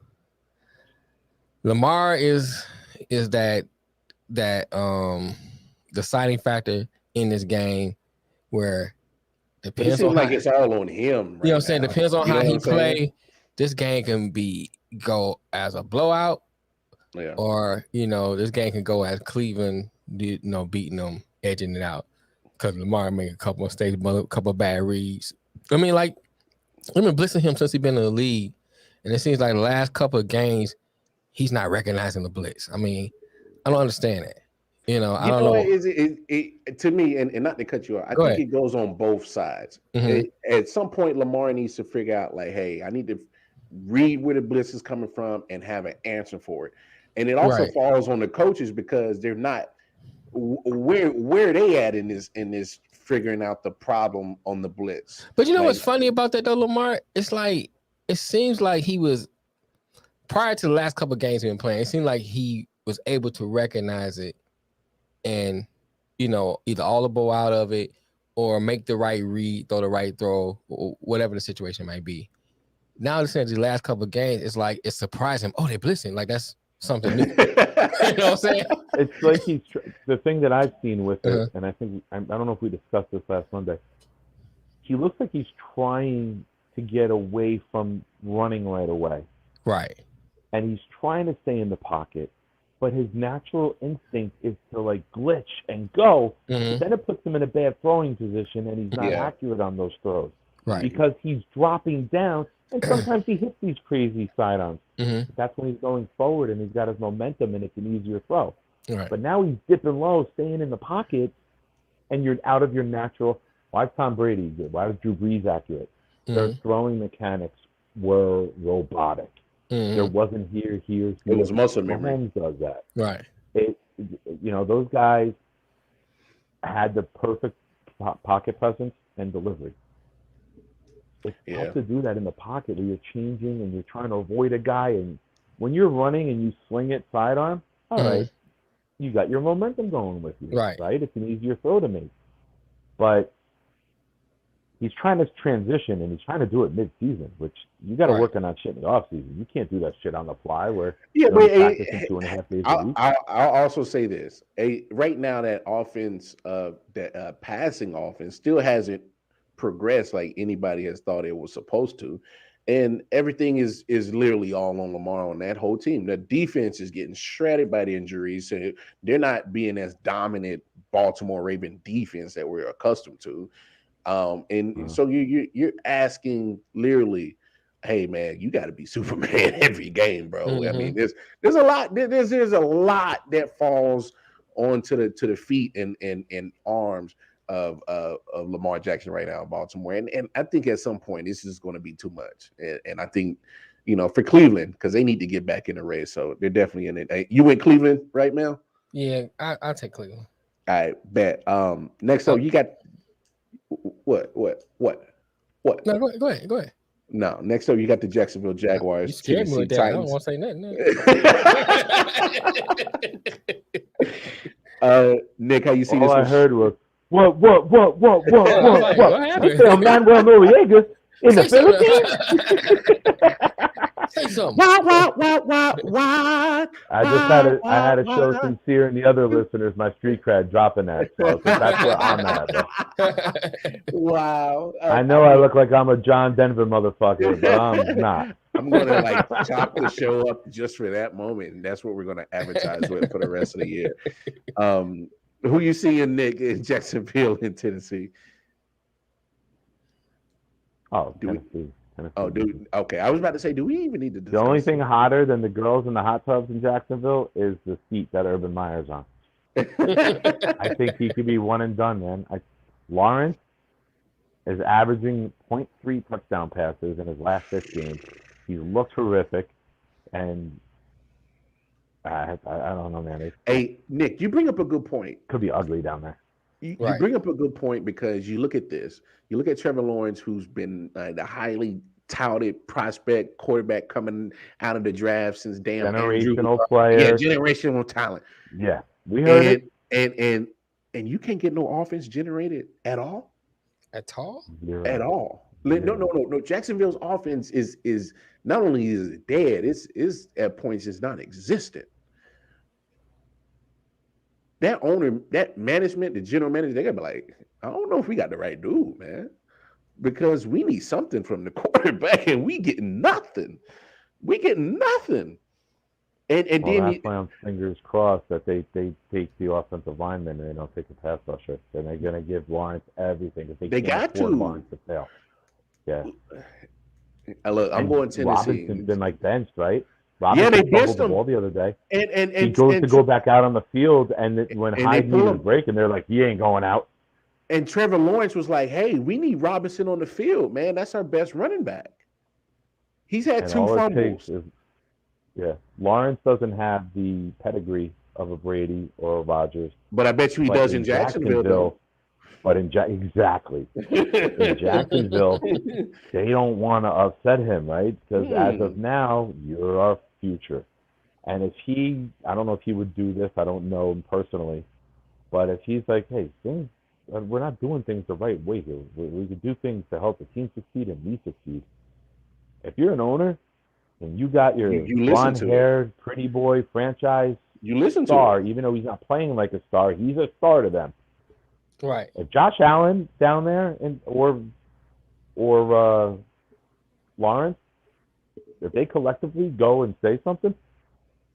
Lamar is that deciding factor in this game where depends it seems on like it's all on him. Right, you know what I'm saying? Depends on how he play. This game can go as a blowout. Yeah. Or, this game can go as Cleveland, beating them, edging it out. Because Lamar made a couple of mistakes, a couple of bad reads. I mean, like, I've been blitzing him since he's been in the league. And it seems like the last couple of games, he's not recognizing the blitz. I mean, I don't understand that. I don't know. It to me, and not to cut you off, I think it goes on both sides. Mm-hmm. At some point, Lamar needs to figure out, like, hey, I need to read where the blitz is coming from and have an answer for it. And it also falls on the coaches because they're not where they at in this figuring out the problem on the blitz. But what's funny about that though, Lamar? It's like it seems like he was prior to the last couple of games he's been playing. It seemed like he was able to recognize it and either audible out of it or make the right read, throw the right throw, or whatever the situation might be. Now the last couple of games, it's like it's surprising. Oh, they're blitzing. Like that's something new. You know what I'm saying? It's like the thing that I've seen with it, and I think I don't know if we discussed this last Monday. He looks like he's trying to get away from running right away. Right. And he's trying to stay in the pocket, but his natural instinct is to like glitch and go. Mm-hmm. Then it puts him in a bad throwing position, and he's not accurate on those throws. Right. Because he's dropping down. And sometimes he hits these crazy sidearms. Mm-hmm. That's when he's going forward and he's got his momentum and it's an easier throw. Right. But now he's dipping low, staying in the pocket, and you're out of your natural. Why is Tom Brady good? Why was Drew Brees accurate? Mm-hmm. Their throwing mechanics were robotic. Mm-hmm. There wasn't here. It was muscle memory. Mahomes does that. Right. Those guys had the perfect pocket presence and delivery. It's tough to do that in the pocket where you're changing and you're trying to avoid a guy. And when you're running and you sling it sidearm, all right, you got your momentum going with you. Right. It's an easier throw to make. But he's trying to transition and he's trying to do it mid-season, which you got to work on that shit in the offseason. You can't do that shit on the fly where you're practicing 2.5 days a week. I'll also say this. Right now, that offense, that passing offense still hasn't progress like anybody has thought it was supposed to, and everything is literally all on Lamar on that whole team. The defense is getting shredded by the injuries, so they're not being as dominant Baltimore Raven defense that we're accustomed to. So you're asking literally, hey man, you got to be Superman every game, bro. Mm-hmm. I mean, there's a lot that falls onto the feet and arms of Lamar Jackson right now in Baltimore. And I think at some point this is going to be too much. And I think, for Cleveland, because they need to get back in the race. So they're definitely in it. You went Cleveland right now? Yeah, I'll take Cleveland. All right, bet. Next up, you got what? What? No, go ahead. No, next up you got the Jacksonville Jaguars. You scared me with that. Titans. I don't want to say nothing. Nick, how you see this? All I heard was what? What happened? Manuel Noriega in the Philippines? Say something. What? I had to show Sincere and the other listeners my street cred dropping that. So that's where I'm at, bro. Wow. I know I look like I'm a John Denver motherfucker, but I'm not. I'm gonna like chop the show up just for that moment, and that's what we're gonna advertise with for the rest of the year. Who you seeing, Nick, in Jacksonville in Tennessee? Oh, Tennessee. Oh, dude. Okay, I was about to say, do we even need to discuss The only thing hotter than the girls in the hot tubs in Jacksonville is the seat that Urban Meyer's on. I think he could be one and done, man. Lawrence is averaging 0.3 touchdown passes in his last 6 games. He looked horrific, and I don't know, man. Hey, Nick, you bring up a good point. Could be ugly down there. You bring up a good point because you look at this. You look at Trevor Lawrence, who's been the highly touted prospect quarterback coming out of the draft since generational player. Yeah, generational talent. Yeah, we heard it. And you can't get no offense generated at all. At all? Zero. At all. No. Jacksonville's offense is not only is it dead, it's at points it's non-existent. That owner, that management, the general manager, they're gonna be like, I don't know if we got the right dude, man, because we need something from the quarterback, and we get nothing. And then that's why I'm fingers crossed that they take the offensive lineman and they don't take the pass rusher. Then they're gonna give Lawrence everything. If they got to Lawrence to fail. Yeah. I'm going Tennessee. Robinson's been like benched, right? They benched him the ball the other day. And he goes to go back out on the field, and when Hyde needed a break, and they're like, he ain't going out. And Trevor Lawrence was like, hey, we need Robinson on the field, man. That's our best running back. He's had 2 fumbles. Lawrence doesn't have the pedigree of a Brady or a Rodgers. But I bet you he does in Jacksonville, though. But exactly. In Jacksonville, they don't want to upset him, right? Because as of now, you're our future. And if I don't know if he would do this, I don't know him personally, but if he's like, hey, we're not doing things the right way here. We could do things to help the team succeed and we succeed. If you're an owner and you got your blonde-haired, pretty boy franchise star, even though he's not playing like a star, he's a star to them. Right. If Josh Allen down there or Lawrence, if they collectively go and say something,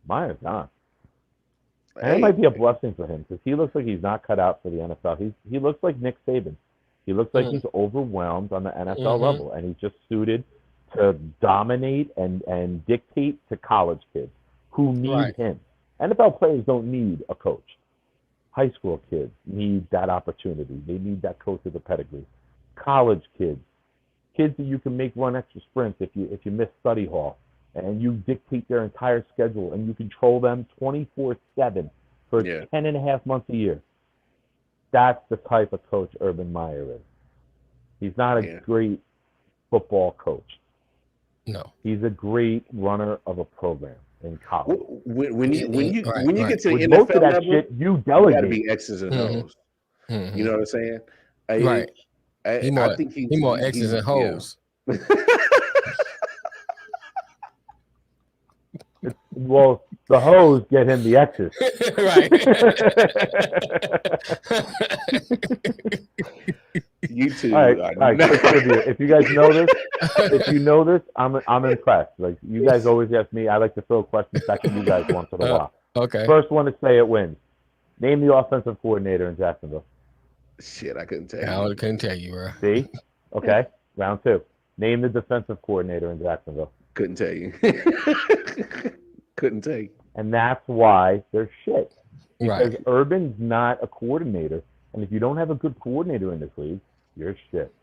Meyer's gone. And it might be a blessing for him because he looks like he's not cut out for the NFL. He looks like Nick Saban. He looks like he's overwhelmed on the NFL level, and he's just suited to dominate and dictate to college kids who need him. NFL players don't need a coach. High school kids need that opportunity. They need that coach with a pedigree. College kids that you can make run extra sprints if you miss study hall, and you dictate their entire schedule and you control them 24/7 for 10.5 months a year. That's the type of coach Urban Meyer is. He's not a great football coach. No, he's a great runner of a program in college. When you get to the With NFL most of that level, shit, you delegate. got to be X's and O's. You know what I'm saying? I think he's more X's and O's. Well, the hoes get him the X's. You too. All right. Quick trivia. If you guys know this, I'm impressed. Like, you guys always ask me. I like to throw questions back at you guys once in a while. Okay. First one to say it wins. Name the offensive coordinator in Jacksonville. Shit, I couldn't tell you. I couldn't tell you, bro. See? Okay. Round 2. Name the defensive coordinator in Jacksonville. Couldn't tell you. Couldn't tell you. And that's why they're shit. Because Right. Urban's not a coordinator. And if you don't have a good coordinator in this league, you're shit.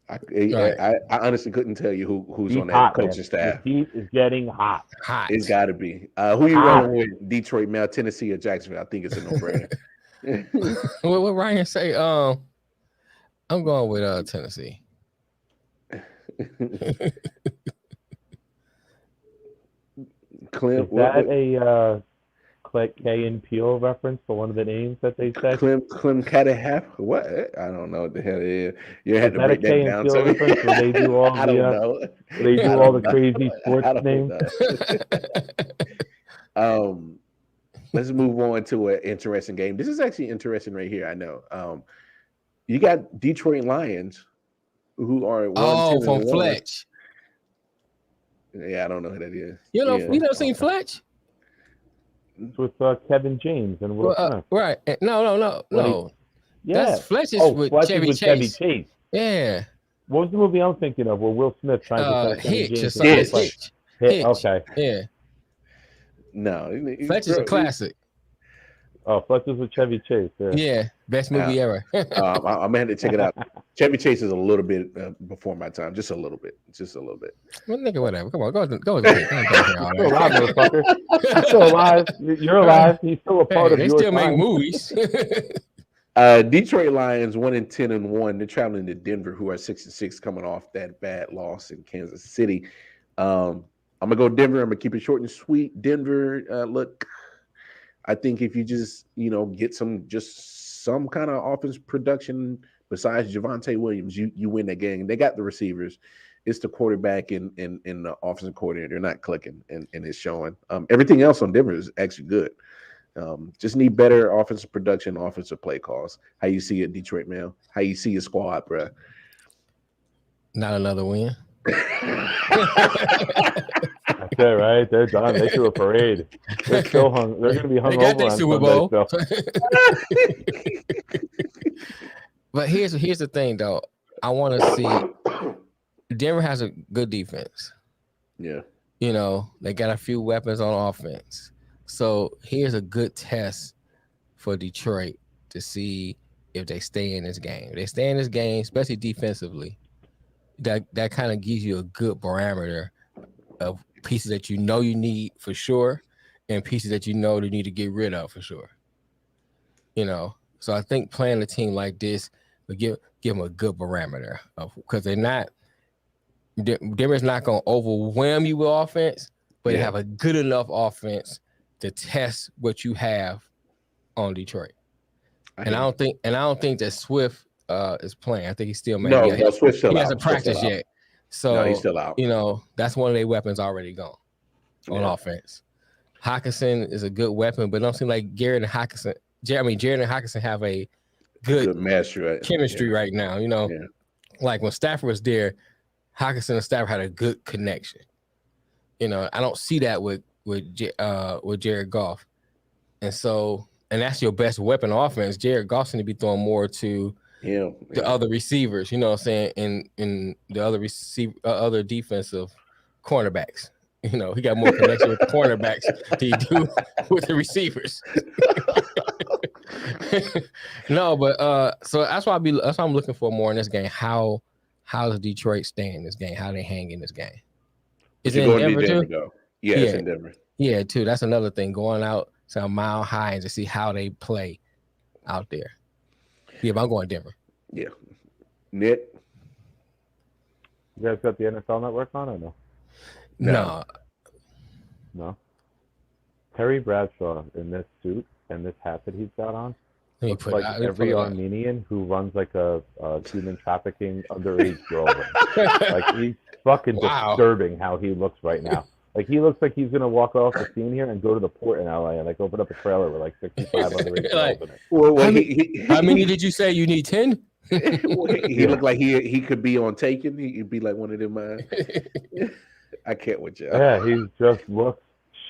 I honestly couldn't tell you who's on that hot, coaching man. staff. The heat is getting hot. It's got to be. Who you running with? Detroit, Mel, Tennessee, or Jacksonville? I think it's a no-brainer. What Ryan say? I'm going with Tennessee. Clint, is that a Key and Peele reference for one of the names that they said? Clem Cadahap? What? I don't know what the hell it is. You had to break that Key and down Peele to me. reference where they do all I don't know. they do all the crazy sports names? Let's move on to an interesting game. This is actually interesting right here. I know. You got Detroit Lions, who are 1-10 from and 1. Fletch. Yeah, I don't know who that is. You know, yeah. you never seen Fletch? With Kevin James and Will Smith. Right. No. Yeah. That's Fletch is with Fletch Chevy is with Chase. Chevy Chase. Yeah. What was the movie I'm thinking of where Will Smith trying to Kevin James? Hitch. Okay. Yeah. No. Fletch is a classic. Oh, Fletch is with Chevy Chase. Yeah. Best movie ever. I'm gonna have to check it out. Chevy Chase is a little bit before my time, just a little bit. Well, nigga, whatever. Come on, go. You're still alive, motherfucker. You're still alive. You're alive. He's still a part of your time. They still make movies. Detroit Lions 1-10 and 1. They're traveling to Denver, who are 6-6, coming off that bad loss in Kansas City. I'm gonna go Denver. I'm gonna keep it short and sweet. Denver. Look, I think if you just get some kind of offense production besides Javonte Williams, you win that game. They got the receivers. It's the quarterback and the offensive coordinator. They're not clicking, and it's showing. Everything else on Denver is actually good. Just need better offensive production, offensive play calls. How you see it, Detroit, man? How you see your squad, bro? Not another win. That's it, right? They're done. They threw a parade. They're still hung. They're going to be hung over on Super Bowl. But here's the thing, though. I want to see Denver has a good defense. Yeah. They got a few weapons on offense. So here's a good test for Detroit to see if they stay in this game. If they stay in this game, especially defensively, that kind of gives you a good parameter of pieces that you need for sure and pieces that you need to get rid of for sure. So I think playing a team like this will give them a good parameter because Denver's not going to overwhelm you with offense, but they have a good enough offense to test what you have on Detroit. I don't think that Swift is playing. I think he's still maybe Swift's still out. He hasn't practiced yet. So he's still out. That's one of their weapons already gone on offense. Hockenson is a good weapon, but it don't seem like Jared and Hockenson have a good chemistry right now. Like when Stafford was there, Hockenson and Stafford had a good connection. I don't see that with Jared Goff, and that's your best weapon offense. Jared Goff's going to be throwing more to the other receivers. You know what I'm saying? In the other defensive cornerbacks. He got more connection with the cornerbacks than he do with the receivers. No, but so that's why I'm looking for more in this game. How does Detroit stay in this game? How they hang in this game? Is it in Denver too? Though. Yeah, it's in Denver. Yeah, too. That's another thing. Going out to a mile high and to see how they play out there. Yeah, but I'm going Denver. Yeah. Nick? You guys got the NFL Network on or no? No. Terry Bradshaw in this suit and this hat that he's got on looks like every Armenian who runs like a human trafficking underage girl. Like he's fucking disturbing how he looks right now. Like he looks like he's gonna walk off the scene here and go to the port in LA and like open up a trailer with like 65 underage girls in it. How many did you say you need? 10? He looked like he could be on Taken. He'd be like one of them. I can't with you. Yeah, he just looks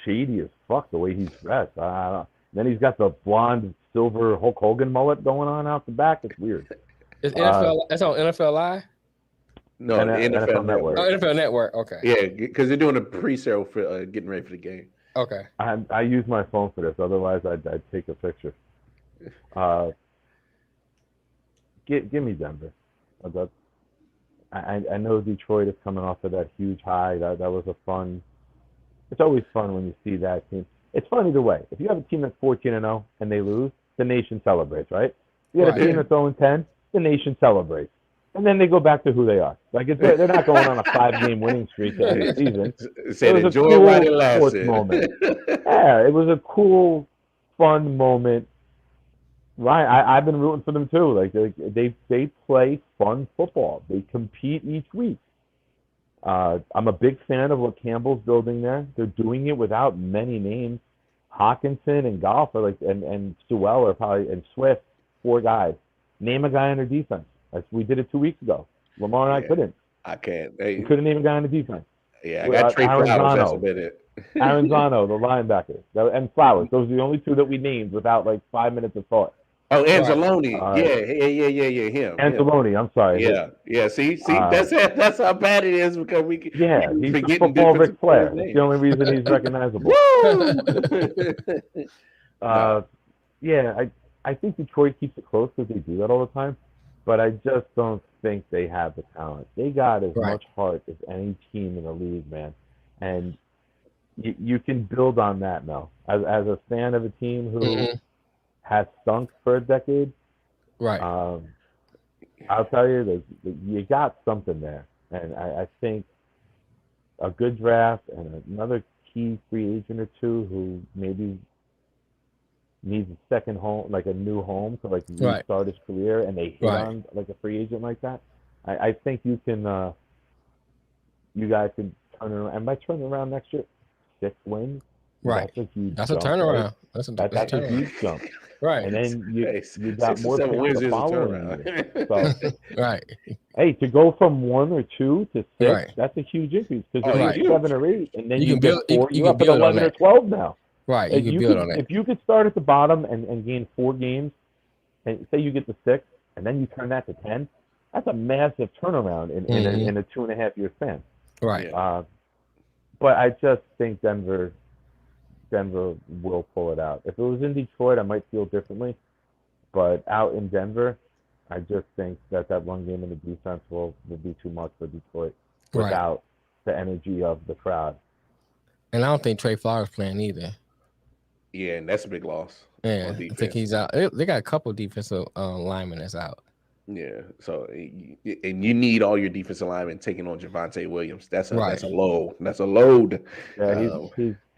shady as fuck the way he's dressed. Then he's got the blonde silver Hulk Hogan mullet going on out the back. It's weird. That's on NFL Live? No, NFL Network. Oh, NFL Network. Okay. Yeah, because they're doing a pre-sale for getting ready for the game. Okay. I use my phone for this. Otherwise, I'd take a picture. Give me Denver. I know Detroit is coming off of that huge high. That was a fun. It's always fun when you see that team. It's fun either way. If you have a team that's 14-0 and they lose, the nation celebrates, right? You got a team that's 0-10, the nation celebrates. and then they go back to who they are. Like they're not going on a 5-game winning streak to end the season. Said it was enjoy a while it cool sports lasted. moment. Yeah, it was a cool, fun moment. Right, I've been rooting for them too. Like they play fun football. They compete each week. I'm a big fan of what Campbell's building there. They're doing it without many names. Hawkinson and Goff are and Sewell are probably, and Swift, 4 guys. Name a guy on their defense. We did it 2 weeks ago. Lamar and I couldn't. I can't. We couldn't name a guy on the defense. Yeah, I got Trey Flowers. That's about it. Arizano, the linebacker, and Flowers. Those are the only 2 that we named without like 5 minutes of thought. Oh, Anzalone. Yeah, him. Anzalone, I'm sorry. Yeah. See, that's how bad it is because we he's a football Ric Flair. It's the only reason he's recognizable. I think Detroit keeps it close because they do that all the time, but I just don't think they have the talent. They got as much heart as any team in the league, man, and you can build on that, Mel. As a fan of a team who has stunk for a decade, right? I'll tell you that you got something there, and I think a good draft and another key free agent or 2 who maybe needs a second home, like a new home to like restart his career, and they hit on like a free agent like that. I think you can, you guys can turn it around. And by turning around next year, 6 wins. Right. That's a turnaround. Right? That's a huge jump. Right. And then you got more picks the following year. So, right. Hey, to go from 1 or 2 to 6, that's a huge increase because you're 7 or 8, and then you can build 4. You're up at 11 or 12 now. Right. You can build on that. If you could start at the bottom and gain 4 games, and say you get to 6, and then you turn that to 10, that's a massive turnaround in a 2.5-year span. Right. But I just think Denver will pull it out. If it was in Detroit, I might feel differently. But out in Denver, I just think that one game in the defense will be too much for Detroit without the energy of the crowd. And I don't think Trey Flowers playing either. Yeah, and that's a big loss. Yeah, I think he's out. They got a couple defensive linemen that's out. Yeah, so and you need all your defensive linemen taking on Javonte Williams. That's a load. That's a load. Yeah,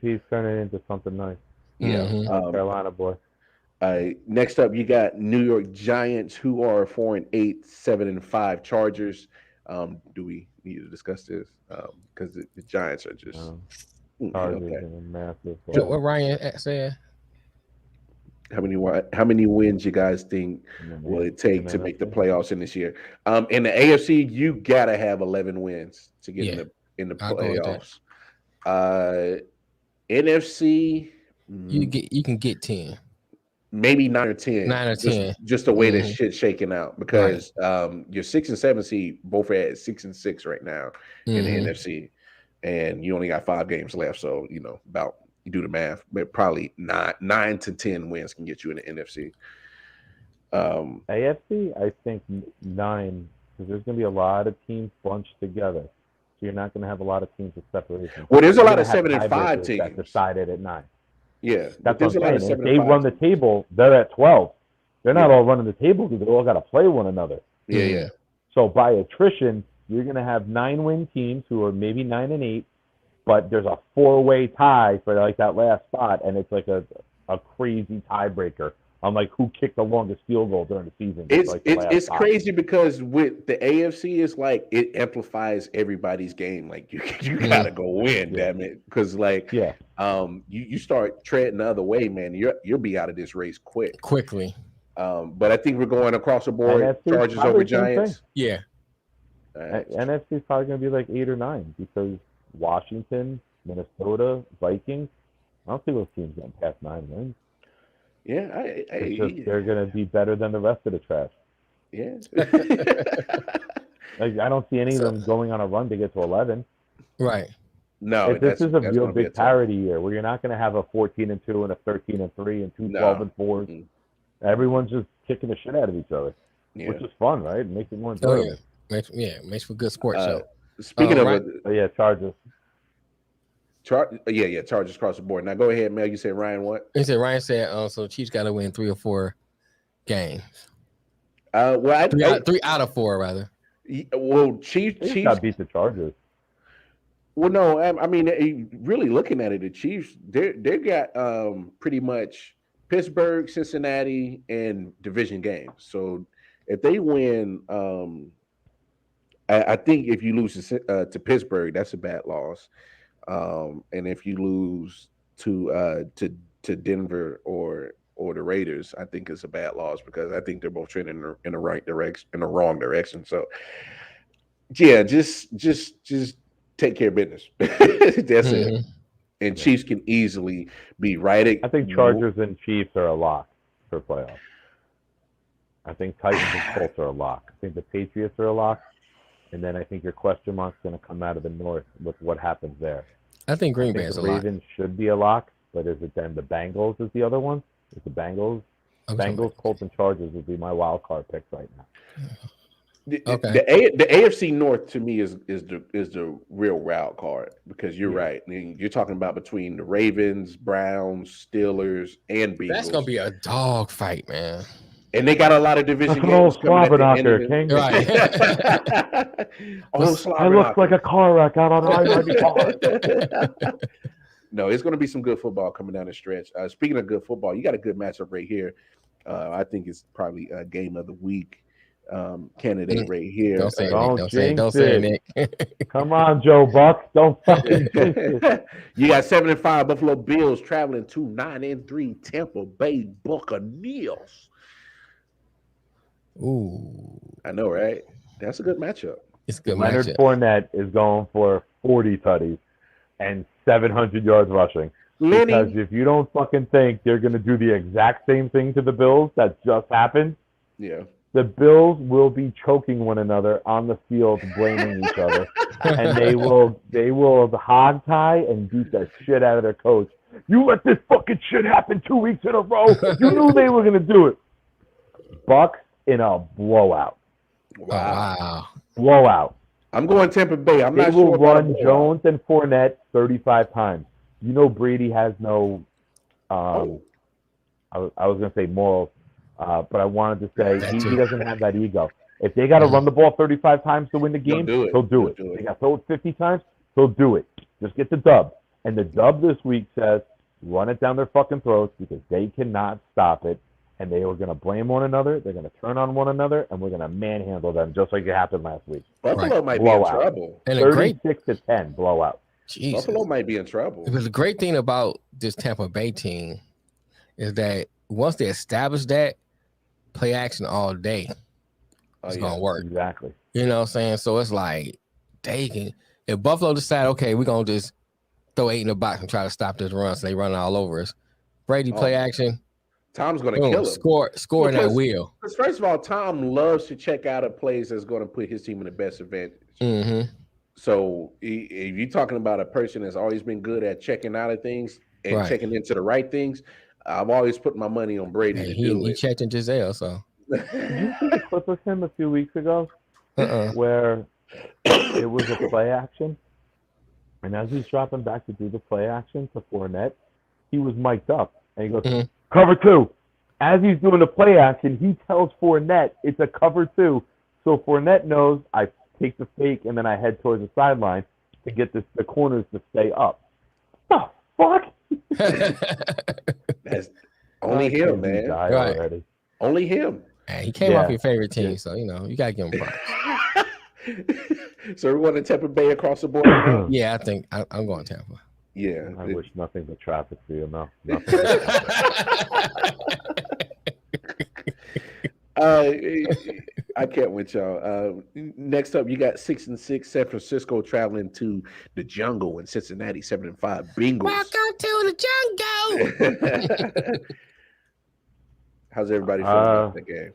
he's turning into something nice. Yeah, Carolina boy. Next up, you got New York Giants, who are 4-8, 7-5 Chargers. Do we need to discuss this? Because the Giants are just Chargers are massive. What Ryan said. How many wins you guys think will it take to make the playoffs in this year? In the AFC, you gotta have 11 wins to get in the playoffs. NFC, you can get 10, maybe 9 or 10. 9 or 10, just the way that shit's shaking out because your 6 and 7 seed both are at 6 and 6 right now in the NFC, and you only got 5 games left. So about. You do the math, but probably 9 to 10 wins can get you in the NFC. AFC, I think 9, because there's going to be a lot of teams bunched together. So you're not going to have a lot of teams with separation. Well, there's a lot of 7-5 teams that decided at 9. Yeah, that's what I'm saying. If they run the table, they're at 12. They're not all running the table because they all got to play one another. Yeah. So by attrition, you're going to have 9-win teams who are maybe 9 and 8. But there's a 4-way tie for like that last spot, and it's like a crazy tiebreaker on like who kicked the longest field goal during the season. It's crazy because with the AFC, it's like it amplifies everybody's game. Like you gotta go win, damn it, because you start treading the other way, man. You'll be out of this race quickly. But I think we're going across the board. NFC, Chargers over Giants. Yeah. NFC is probably gonna be like 8 or 9 because. Washington, Minnesota, Vikings. I don't see those teams getting past 9 wins. Yeah, they're going to be better than the rest of the trash. Yeah. I don't see any of them going on a run to get to 11. Right. No, this is a real big parity year where you're not going to have a 14-2 and a 13-3 and 2 12-4. Mm-hmm. Everyone's just kicking the shit out of each other, which is fun, right? It makes it more enjoyable. Makes for good sports show. Speaking of Chargers. Chargers across the board. Now go ahead, Mel. You said Ryan what? Ryan said so Chiefs got to win 3 or 4 games. 3 out of 4 rather. Well, Chiefs got beat the Chargers. Well, no, I mean, really looking at it, the Chiefs they got pretty much Pittsburgh, Cincinnati, and division games. So if they win, I think if you lose to Pittsburgh, that's a bad loss. And if you lose to Denver or the Raiders, I think it's a bad loss because I think they're both trending in the right direction, in the wrong direction. So yeah, just take care of business. That's it. And Chiefs can easily be right. I think Chargers and Chiefs are a lock for playoffs. I think Titans and Colts are a lock. I think the Patriots are a lock. And then I think your question mark's going to come out of the North with what happens there. I think Green Bay is a lock. Ravens should be a lock, but is it then the Bengals is the other one? Is the Bengals? Bengals, Colts, and Chargers would be my wild card picks right now. The AFC North to me is the real wild card because you're right. I mean, you're talking about between the Ravens, Browns, Steelers, and Bengals. That's gonna be a dog fight, man. And they got a lot of division games coming at the end of right. I look like a car wreck out on I-95. No, it's going to be some good football coming down the stretch. Speaking of good football, you got a good matchup right here. I think it's probably a game of the week candidate right here. Don't say it, don't say it, Nick. Come on, Joe Buck. Don't fucking jinx it. You got 7-5 Buffalo Bills traveling to 9-3 Tampa Bay Buccaneers. Ooh, I know, right? That's a good matchup. It's a good. Leonard matchup. Fournette is going for 40 tutties and 700 yards rushing. Because if you don't fucking think they're going to do the exact same thing to the Bills that just happened, yeah, the Bills will be choking one another on the field, blaming each other, and they will hog tie and beat the shit out of their coach. You let this fucking shit happen 2 weeks in a row. You knew they were going to do it. Bucks in a blowout. Wow. Blowout. I'm going Tampa Bay. I'm not sure. They will run Jones and Fournette 35 times. You know Brady has no, I was going to say morals, but I wanted to say he doesn't have that ego. If they got to run the ball 35 times to win the game, he'll do it. They got to throw it 50 times, he'll do it. Just get the dub. And the dub this week says, run it down their fucking throats because they cannot stop it. And they are going to blame one another. They're going to turn on one another, and we're going to manhandle them just like it happened last week. Buffalo might be in trouble. And 36-10 blowout. Jesus. Buffalo might be in trouble. Because the great thing about this Tampa Bay team is that once they establish that, play action all day, it's going to work. Exactly. You know what I'm saying? So it's like, they can, if Buffalo decide, okay, we're going to just throw 8 in the box and try to stop this run, so they run all over us. Brady play action. Tom's going to kill him. Score in that wheel. Because first of all, Tom loves to check out a plays that's going to put his team in the best advantage. Mm-hmm. So if you're talking about a person that's always been good at checking out of things and checking into the right things, I've always put my money on Brady to do it. He checked in Giselle, so. Did you see the clip of him a few weeks ago where it was a play action? And as he's dropping back to do the play action to Fournette, he was mic'd up. And he goes, cover 2. As he's doing the play action, he tells Fournette it's a cover 2. So Fournette knows I take the fake and then I head towards the sideline to get the corners to stay up. The fuck? That's only him, man. Right. Only him. Man, he came off your favorite team, so you gotta give him props. So we're going to Tampa Bay across the board. Yeah, I think I'm going Tampa. Yeah, I wish nothing but traffic for you. No, I can't with y'all. Next up, you got 6-6 San Francisco traveling to the jungle in Cincinnati. 7-5 Bengals. Welcome to the jungle. How's everybody feeling about the game?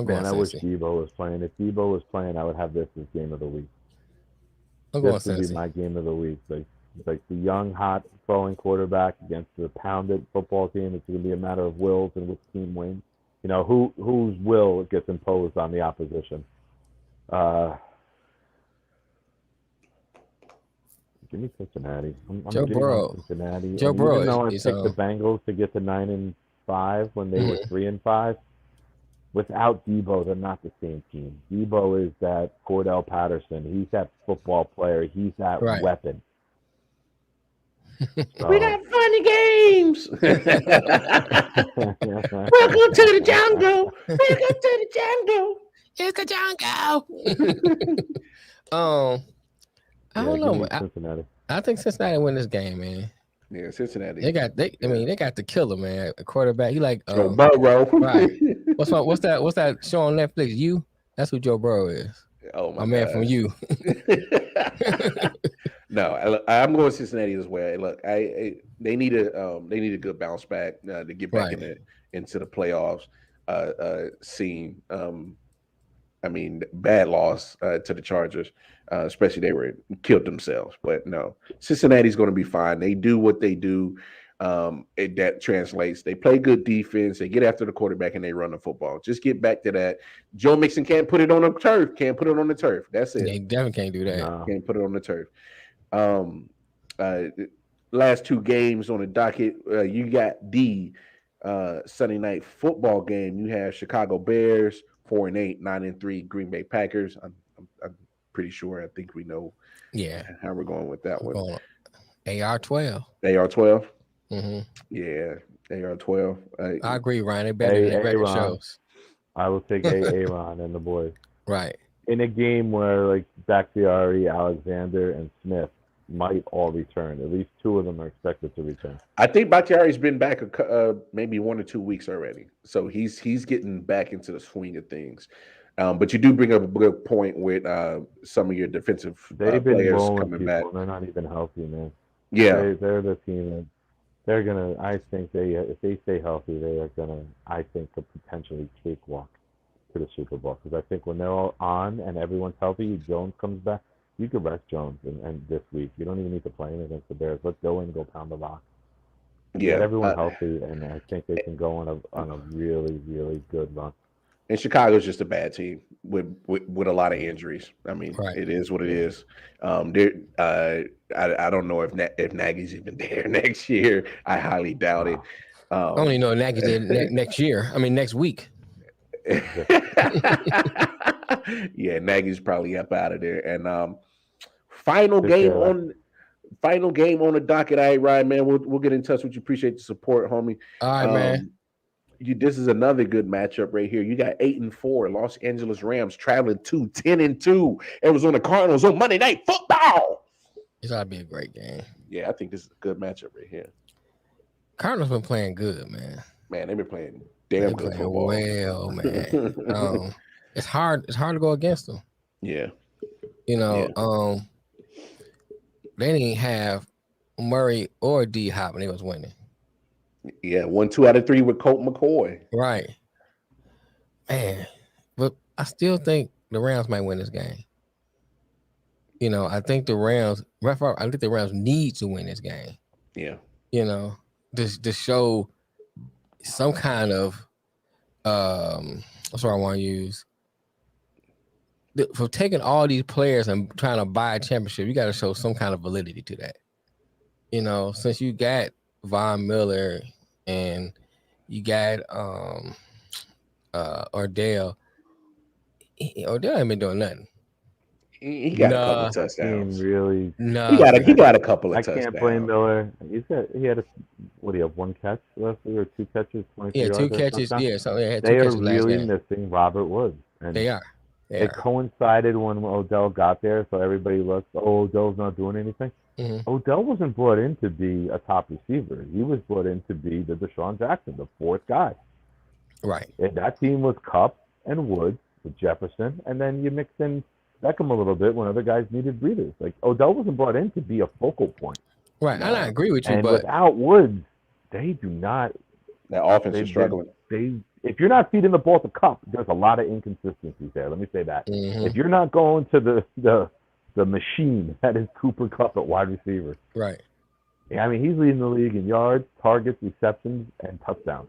Man, I wish Debo was playing. If Debo was playing, I would have this as game of the week. This would be my game of the week. Like the young, hot throwing quarterback against the pounded football team. It's going to be a matter of wills and which team wins. You know, whose will gets imposed on the opposition. Give me Cincinnati. I'm Joe Burrow. Cincinnati. Joe Burrow. Even though I picked the Bengals to get to 9-5 when they were 3-5, I think Cincinnati. I think Cincinnati. Joe Burrow. Joe Burrow is playing. If Debo was playing, I would have this as game of the week. This would be my game of the week. If Debo was playing, I would have this as game of the week. Joe Burrow is without Debo, they're not the same team. Debo is that Cordell Patterson. He's that football player. He's that weapon. So. We got funny games. Welcome to the jungle. Welcome to the jungle. It's the jungle. I don't know. Cincinnati. I think Cincinnati win this game, man. Yeah, Cincinnati. They got they got the killer, man. A quarterback. He like Joe Burrow. Right. What's that show on Netflix? You? That's who Joe Burrow is. Oh my man from You. No, I'm going Cincinnati as well. Look, they need a good bounce back to get back into the playoffs scene. I mean, bad loss to the Chargers, especially they killed themselves. But no, Cincinnati's going to be fine. They do what they do. That translates. They play good defense. They get after the quarterback and they run the football. Just get back to that. Joe Mixon can't put it on the turf. Can't put it on the turf. That's it. They definitely can't do that. No. Can't put it on the turf. Last two games on the docket. You got the Sunday night football game. You have Chicago Bears 4-8, 9-3 Green Bay Packers. I'm pretty sure. I think we know. Yeah, how we're going with that one. AR-12. AR-12. Mm-hmm. Yeah, AR-12. I agree, Ryan. They're better than regular shows. I will take Aaron and the boys. Right. In a game where like Bakhtiari, Alexander, and Smith might all return. At least two of them are expected to return. I think Bakhtiari's been back maybe 1 or 2 weeks already. So he's getting back into the swing of things. But you do bring up a good point with some of your defensive players coming back. They're not even healthy, man. Yeah. They're the team that they're going to, I think if they stay healthy, they are going to, I think, could potentially cakewalk to the Super Bowl. Because I think when they're all on and everyone's healthy, Jones comes back, you could rest Jones and this week. You don't even need to play him against the Bears. Let's go in and go pound the rock. Yeah. Get everyone healthy, and I think they can go on a really, really good run. And Chicago's just a bad team with a lot of injuries. I mean, It is what it is. I don't know if Nagy's even there next year. I highly doubt it. I only know Nagy's there next year. I mean, next week. Yeah, Nagy's probably up out of there. And final game on the docket. All right, Ryan, man, we'll get in touch with you. Appreciate the support, homie. All right, man. This is another good matchup right here. You got 8-4 Los Angeles Rams traveling to 10-2 Arizona Cardinals on Monday Night Football. It's ought to be a great game. Yeah, I think this is a good matchup right here. Cardinals been playing good, man. Man, they've been playing damn good football. Well, man. It's hard to go against them. Yeah. You know, they didn't have Murray or D Hop when they was winning. Yeah, 1-2 out of 3 with Colt McCoy. Right. Man, but I still think the Rams might win this game. You know, I think the Rams need to win this game. Yeah. You know, to show some kind of what's what I want to use. For taking all these players and trying to buy a championship, you got to show some kind of validity to that. You know, since you got Von Miller and you got Odell. Odell ain't been doing nothing. He got a couple of touchdowns. Really? No. He got a couple of touchdowns. I can't blame Miller. He had what do you have? 1 catch last week or 2 catches? 2 catches. Yeah, so they had 2 they catches are last really game. Missing Robert Woods. And they are. It coincided when Odell got there, so everybody looked, Odell's not doing anything. Mm-hmm. Odell wasn't brought in to be a top receiver. He was brought in to be the Deshaun Jackson, the 4th guy. Right. And that team was Kupp and Woods with Jefferson, and then you mix in Beckham a little bit when other guys needed breathers. Like, Odell wasn't brought in to be a focal point. Right, and I agree with you, and but without Woods, they do not. That offense is struggling. If you're not feeding the ball to Kupp, there's a lot of inconsistencies there. Let me say that. Mm-hmm. If you're not going to the machine that is Cooper Kupp at wide receiver. Right. Yeah, I mean, he's leading the league in yards, targets, receptions, and touchdowns.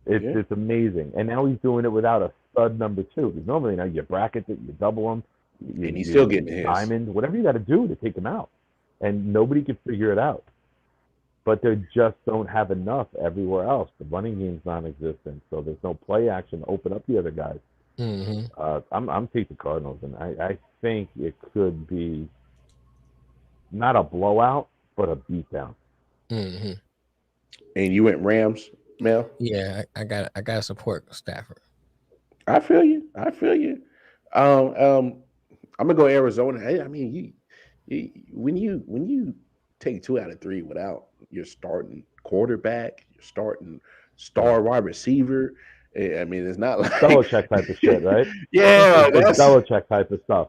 It's amazing. And now he's doing it without a stud number 2. Because normally now you bracket it, you double him. And he's still getting his. Diamond, whatever you got to do to take him out. And nobody can figure it out. but they just don't have enough everywhere else. The running game's non-existent, so there's no play action to open up the other guys. I'm taking Cardinals, and I think it could be not a blowout, but a beatdown. And you went Rams, Mel? Yeah, I got to support Stafford. I feel you. I'm gonna go Arizona. I mean, when you take 2 out of 3 without your starting quarterback, your starting star wide receiver. I mean, it's not like Belichick type of shit, right? Yeah, it's Belichick type of stuff.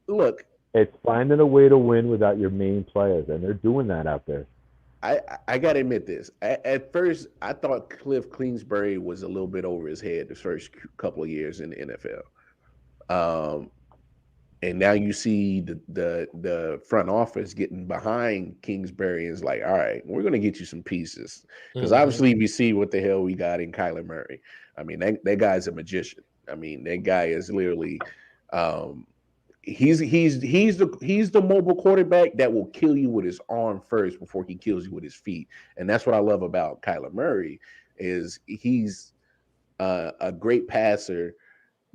Look, it's finding a way to win without your main players, and they're doing that out there. I gotta admit this. At first, I thought Cliff Kingsbury was a little bit over his head the first couple of years in the NFL. And now you see the front office getting behind Kingsbury and is like, all right, we're going to get you some pieces. Because obviously we see what the hell we got in Kyler Murray. I mean, that guy's a magician. I mean, that guy is literally he's the mobile quarterback that will kill you with his arm first before he kills you with his feet. And that's what I love about Kyler Murray is he's a great passer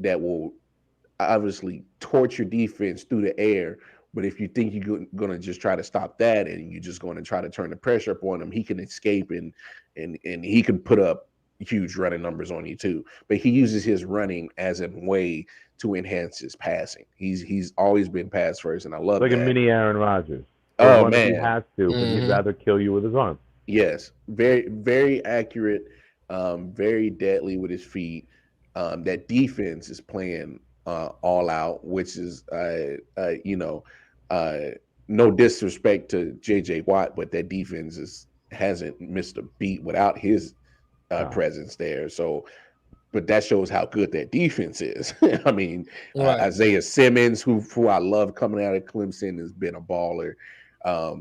that will obviously torch your defense through the air. But if you think you're going to just try to stop that and you're just going to try to turn the pressure up on him, he can escape and he can put up huge running numbers on you too. But he uses his running as a way to enhance his passing. He's always been pass first, and I love like that. A mini Aaron Rodgers. Oh man, he has to, but he'd rather kill you with his arm. Yes, very very accurate, very deadly with his feet. That defense is playing all out, which is no disrespect to JJ Watt, but that defense hasn't missed a beat without his presence there. So, but that shows how good that defense is. I mean, Isaiah Simmons, who I love coming out of Clemson, has been a baller.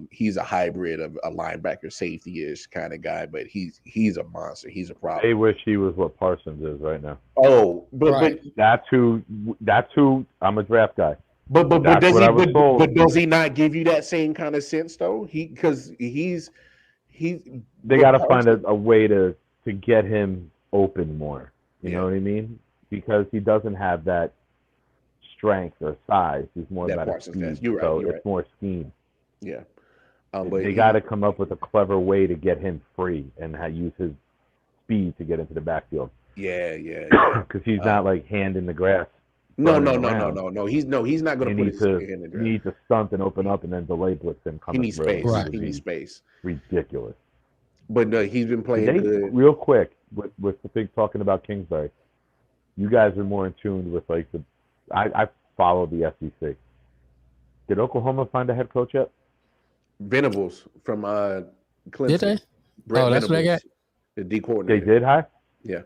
He's a hybrid of a linebacker safety-ish kind of guy, but he's a monster. He's a problem. They wish he was what Parsons is right now. Oh, but that's who I'm a draft guy. But does he not give you that same kind of sense though? They got to find a way to get him open more. You know what I mean? Because he doesn't have that strength or size. He's more about a speed. It's more scheme. Yeah. But they got to come up with a clever way to get him free and use his speed to get into the backfield. Yeah. Because he's not like hand in the grass. No. He's not going to put his hand in the grass. He needs to stunt and open up and then delay blitz and come. He needs space. Right. He needs space. Ridiculous. But no, he's been playing good. Real quick, with the thing talking about Kingsbury, you guys are more in tune with like I follow the SEC. Did Oklahoma find a head coach yet? Venables from Clemson. Did they? Brett that's what I got. The D coordinator. They did, huh? Yeah.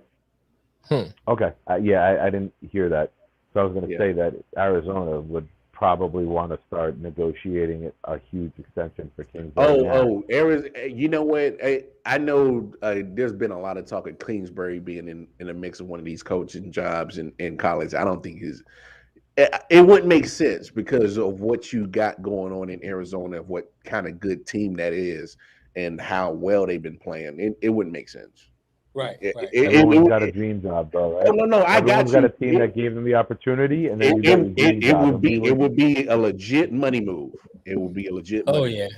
Okay. I didn't hear that. So I was going to say that Arizona would probably want to start negotiating a huge extension for Kingsbury. Arizona. You know what? I know there's been a lot of talk of Kingsbury being in a mix of one of these coaching jobs in college. I don't think it wouldn't make sense because of what you got going on in Arizona, of what kind of good team that is, and how well they've been playing. It wouldn't make sense. Right. Everyone's got a dream job, though, right? No. Everyone's got a team that gave them the opportunity, and then it would be a legit money move. It would be a legit. Oh yeah.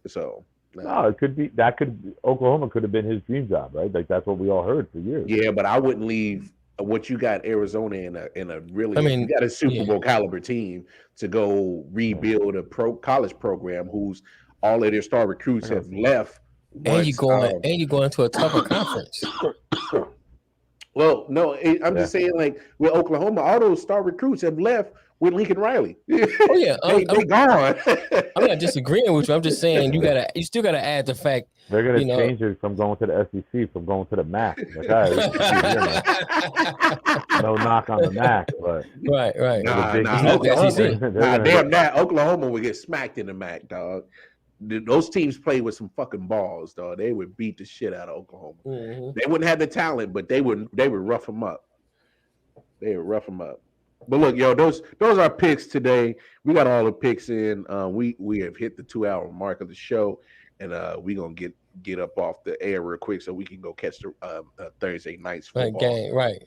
So. No, it could be Oklahoma could have been his dream job, right? Like that's what we all heard for years. Yeah, but I wouldn't leave what you got Arizona in a really. You got a Super Bowl caliber team to go rebuild a college program whose all of their star recruits have left. And you going into a tougher conference. Well, no, I'm just saying, like with Oklahoma, all those star recruits have left with Lincoln Riley. Oh yeah, they gone. I'm not disagreeing with you. I'm just saying you still gotta add the fact they're gonna change it from going to the SEC from going to the MAC. Like, all right, no knock on the MAC, but right. Damn that Oklahoma would get smacked in the MAC, dog. Those teams play with some fucking balls, dog. They would beat the shit out of Oklahoma. Mm-hmm. They wouldn't have the talent, but they would rough them up. They would rough them up. But look, yo, those are picks today. We got all the picks in. We have hit the 2-hour mark of the show, and we're gonna get up off the air real quick so we can go catch the Thursday night's football game. Right.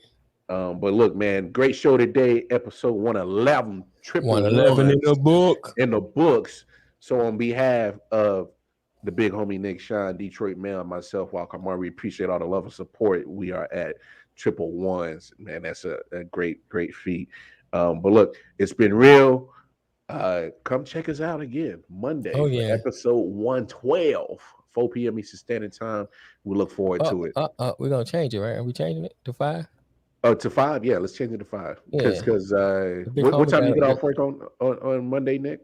But look, man, great show today. Episode 111, triple 111 in the book. In the books. So on behalf of the big homie Nick Sean, Detroit Mail, and myself, Walker Mar, we appreciate all the love and support. We are at triple ones. Man, that's a great feat. But look, it's been real. Come check us out again Monday for episode 112, 4 p.m. Eastern Standard Time. We look forward to it. We're gonna change it, right? Are we changing it to 5? Oh, to 5? Yeah, let's change it to 5. Because what time you get off work on Monday, Nick?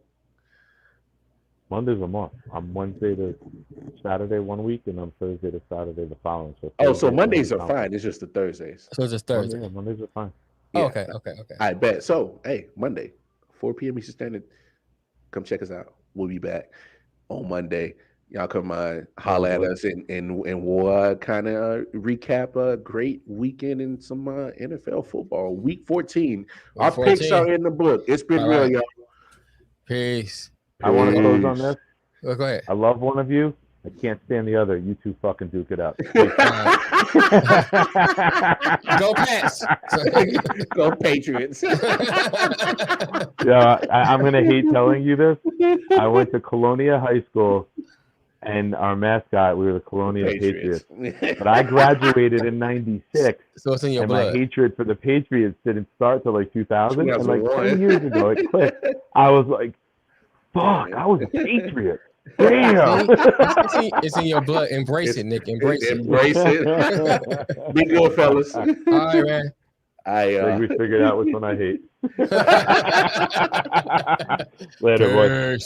Monday's a month. I'm Wednesday to Saturday 1 week, and I'm Thursday to Saturday the following. So Mondays are fine. It's just the Thursdays. So it's just Thursday. Mondays are fine. Yeah. Okay. I bet. So, hey, Monday, 4 p.m. Eastern Standard. Come check us out. We'll be back on Monday. Y'all come holler at us and we'll kind of recap a great weekend in some NFL football. Week 14. Our picks are in the book. It's been real, y'all. Peace. I want to close on this. Go ahead. I love one of you. I can't stand the other. You two fucking duke it out. Go Pats. Go Patriots. Yeah, I'm going to hate telling you this. I went to Colonia High School, and our mascot, we were the Colonia Patriots. But I graduated in 96. So it's in your blood. My hatred for the Patriots didn't start till like 2000. And like 10 years ago, it clicked. I was like, fuck, I was a Patriot. Damn. It's in your blood. Embrace it, Nick. Embrace it. Be good, fellas. All right, man. I we figured out which one I hate. Later, boys.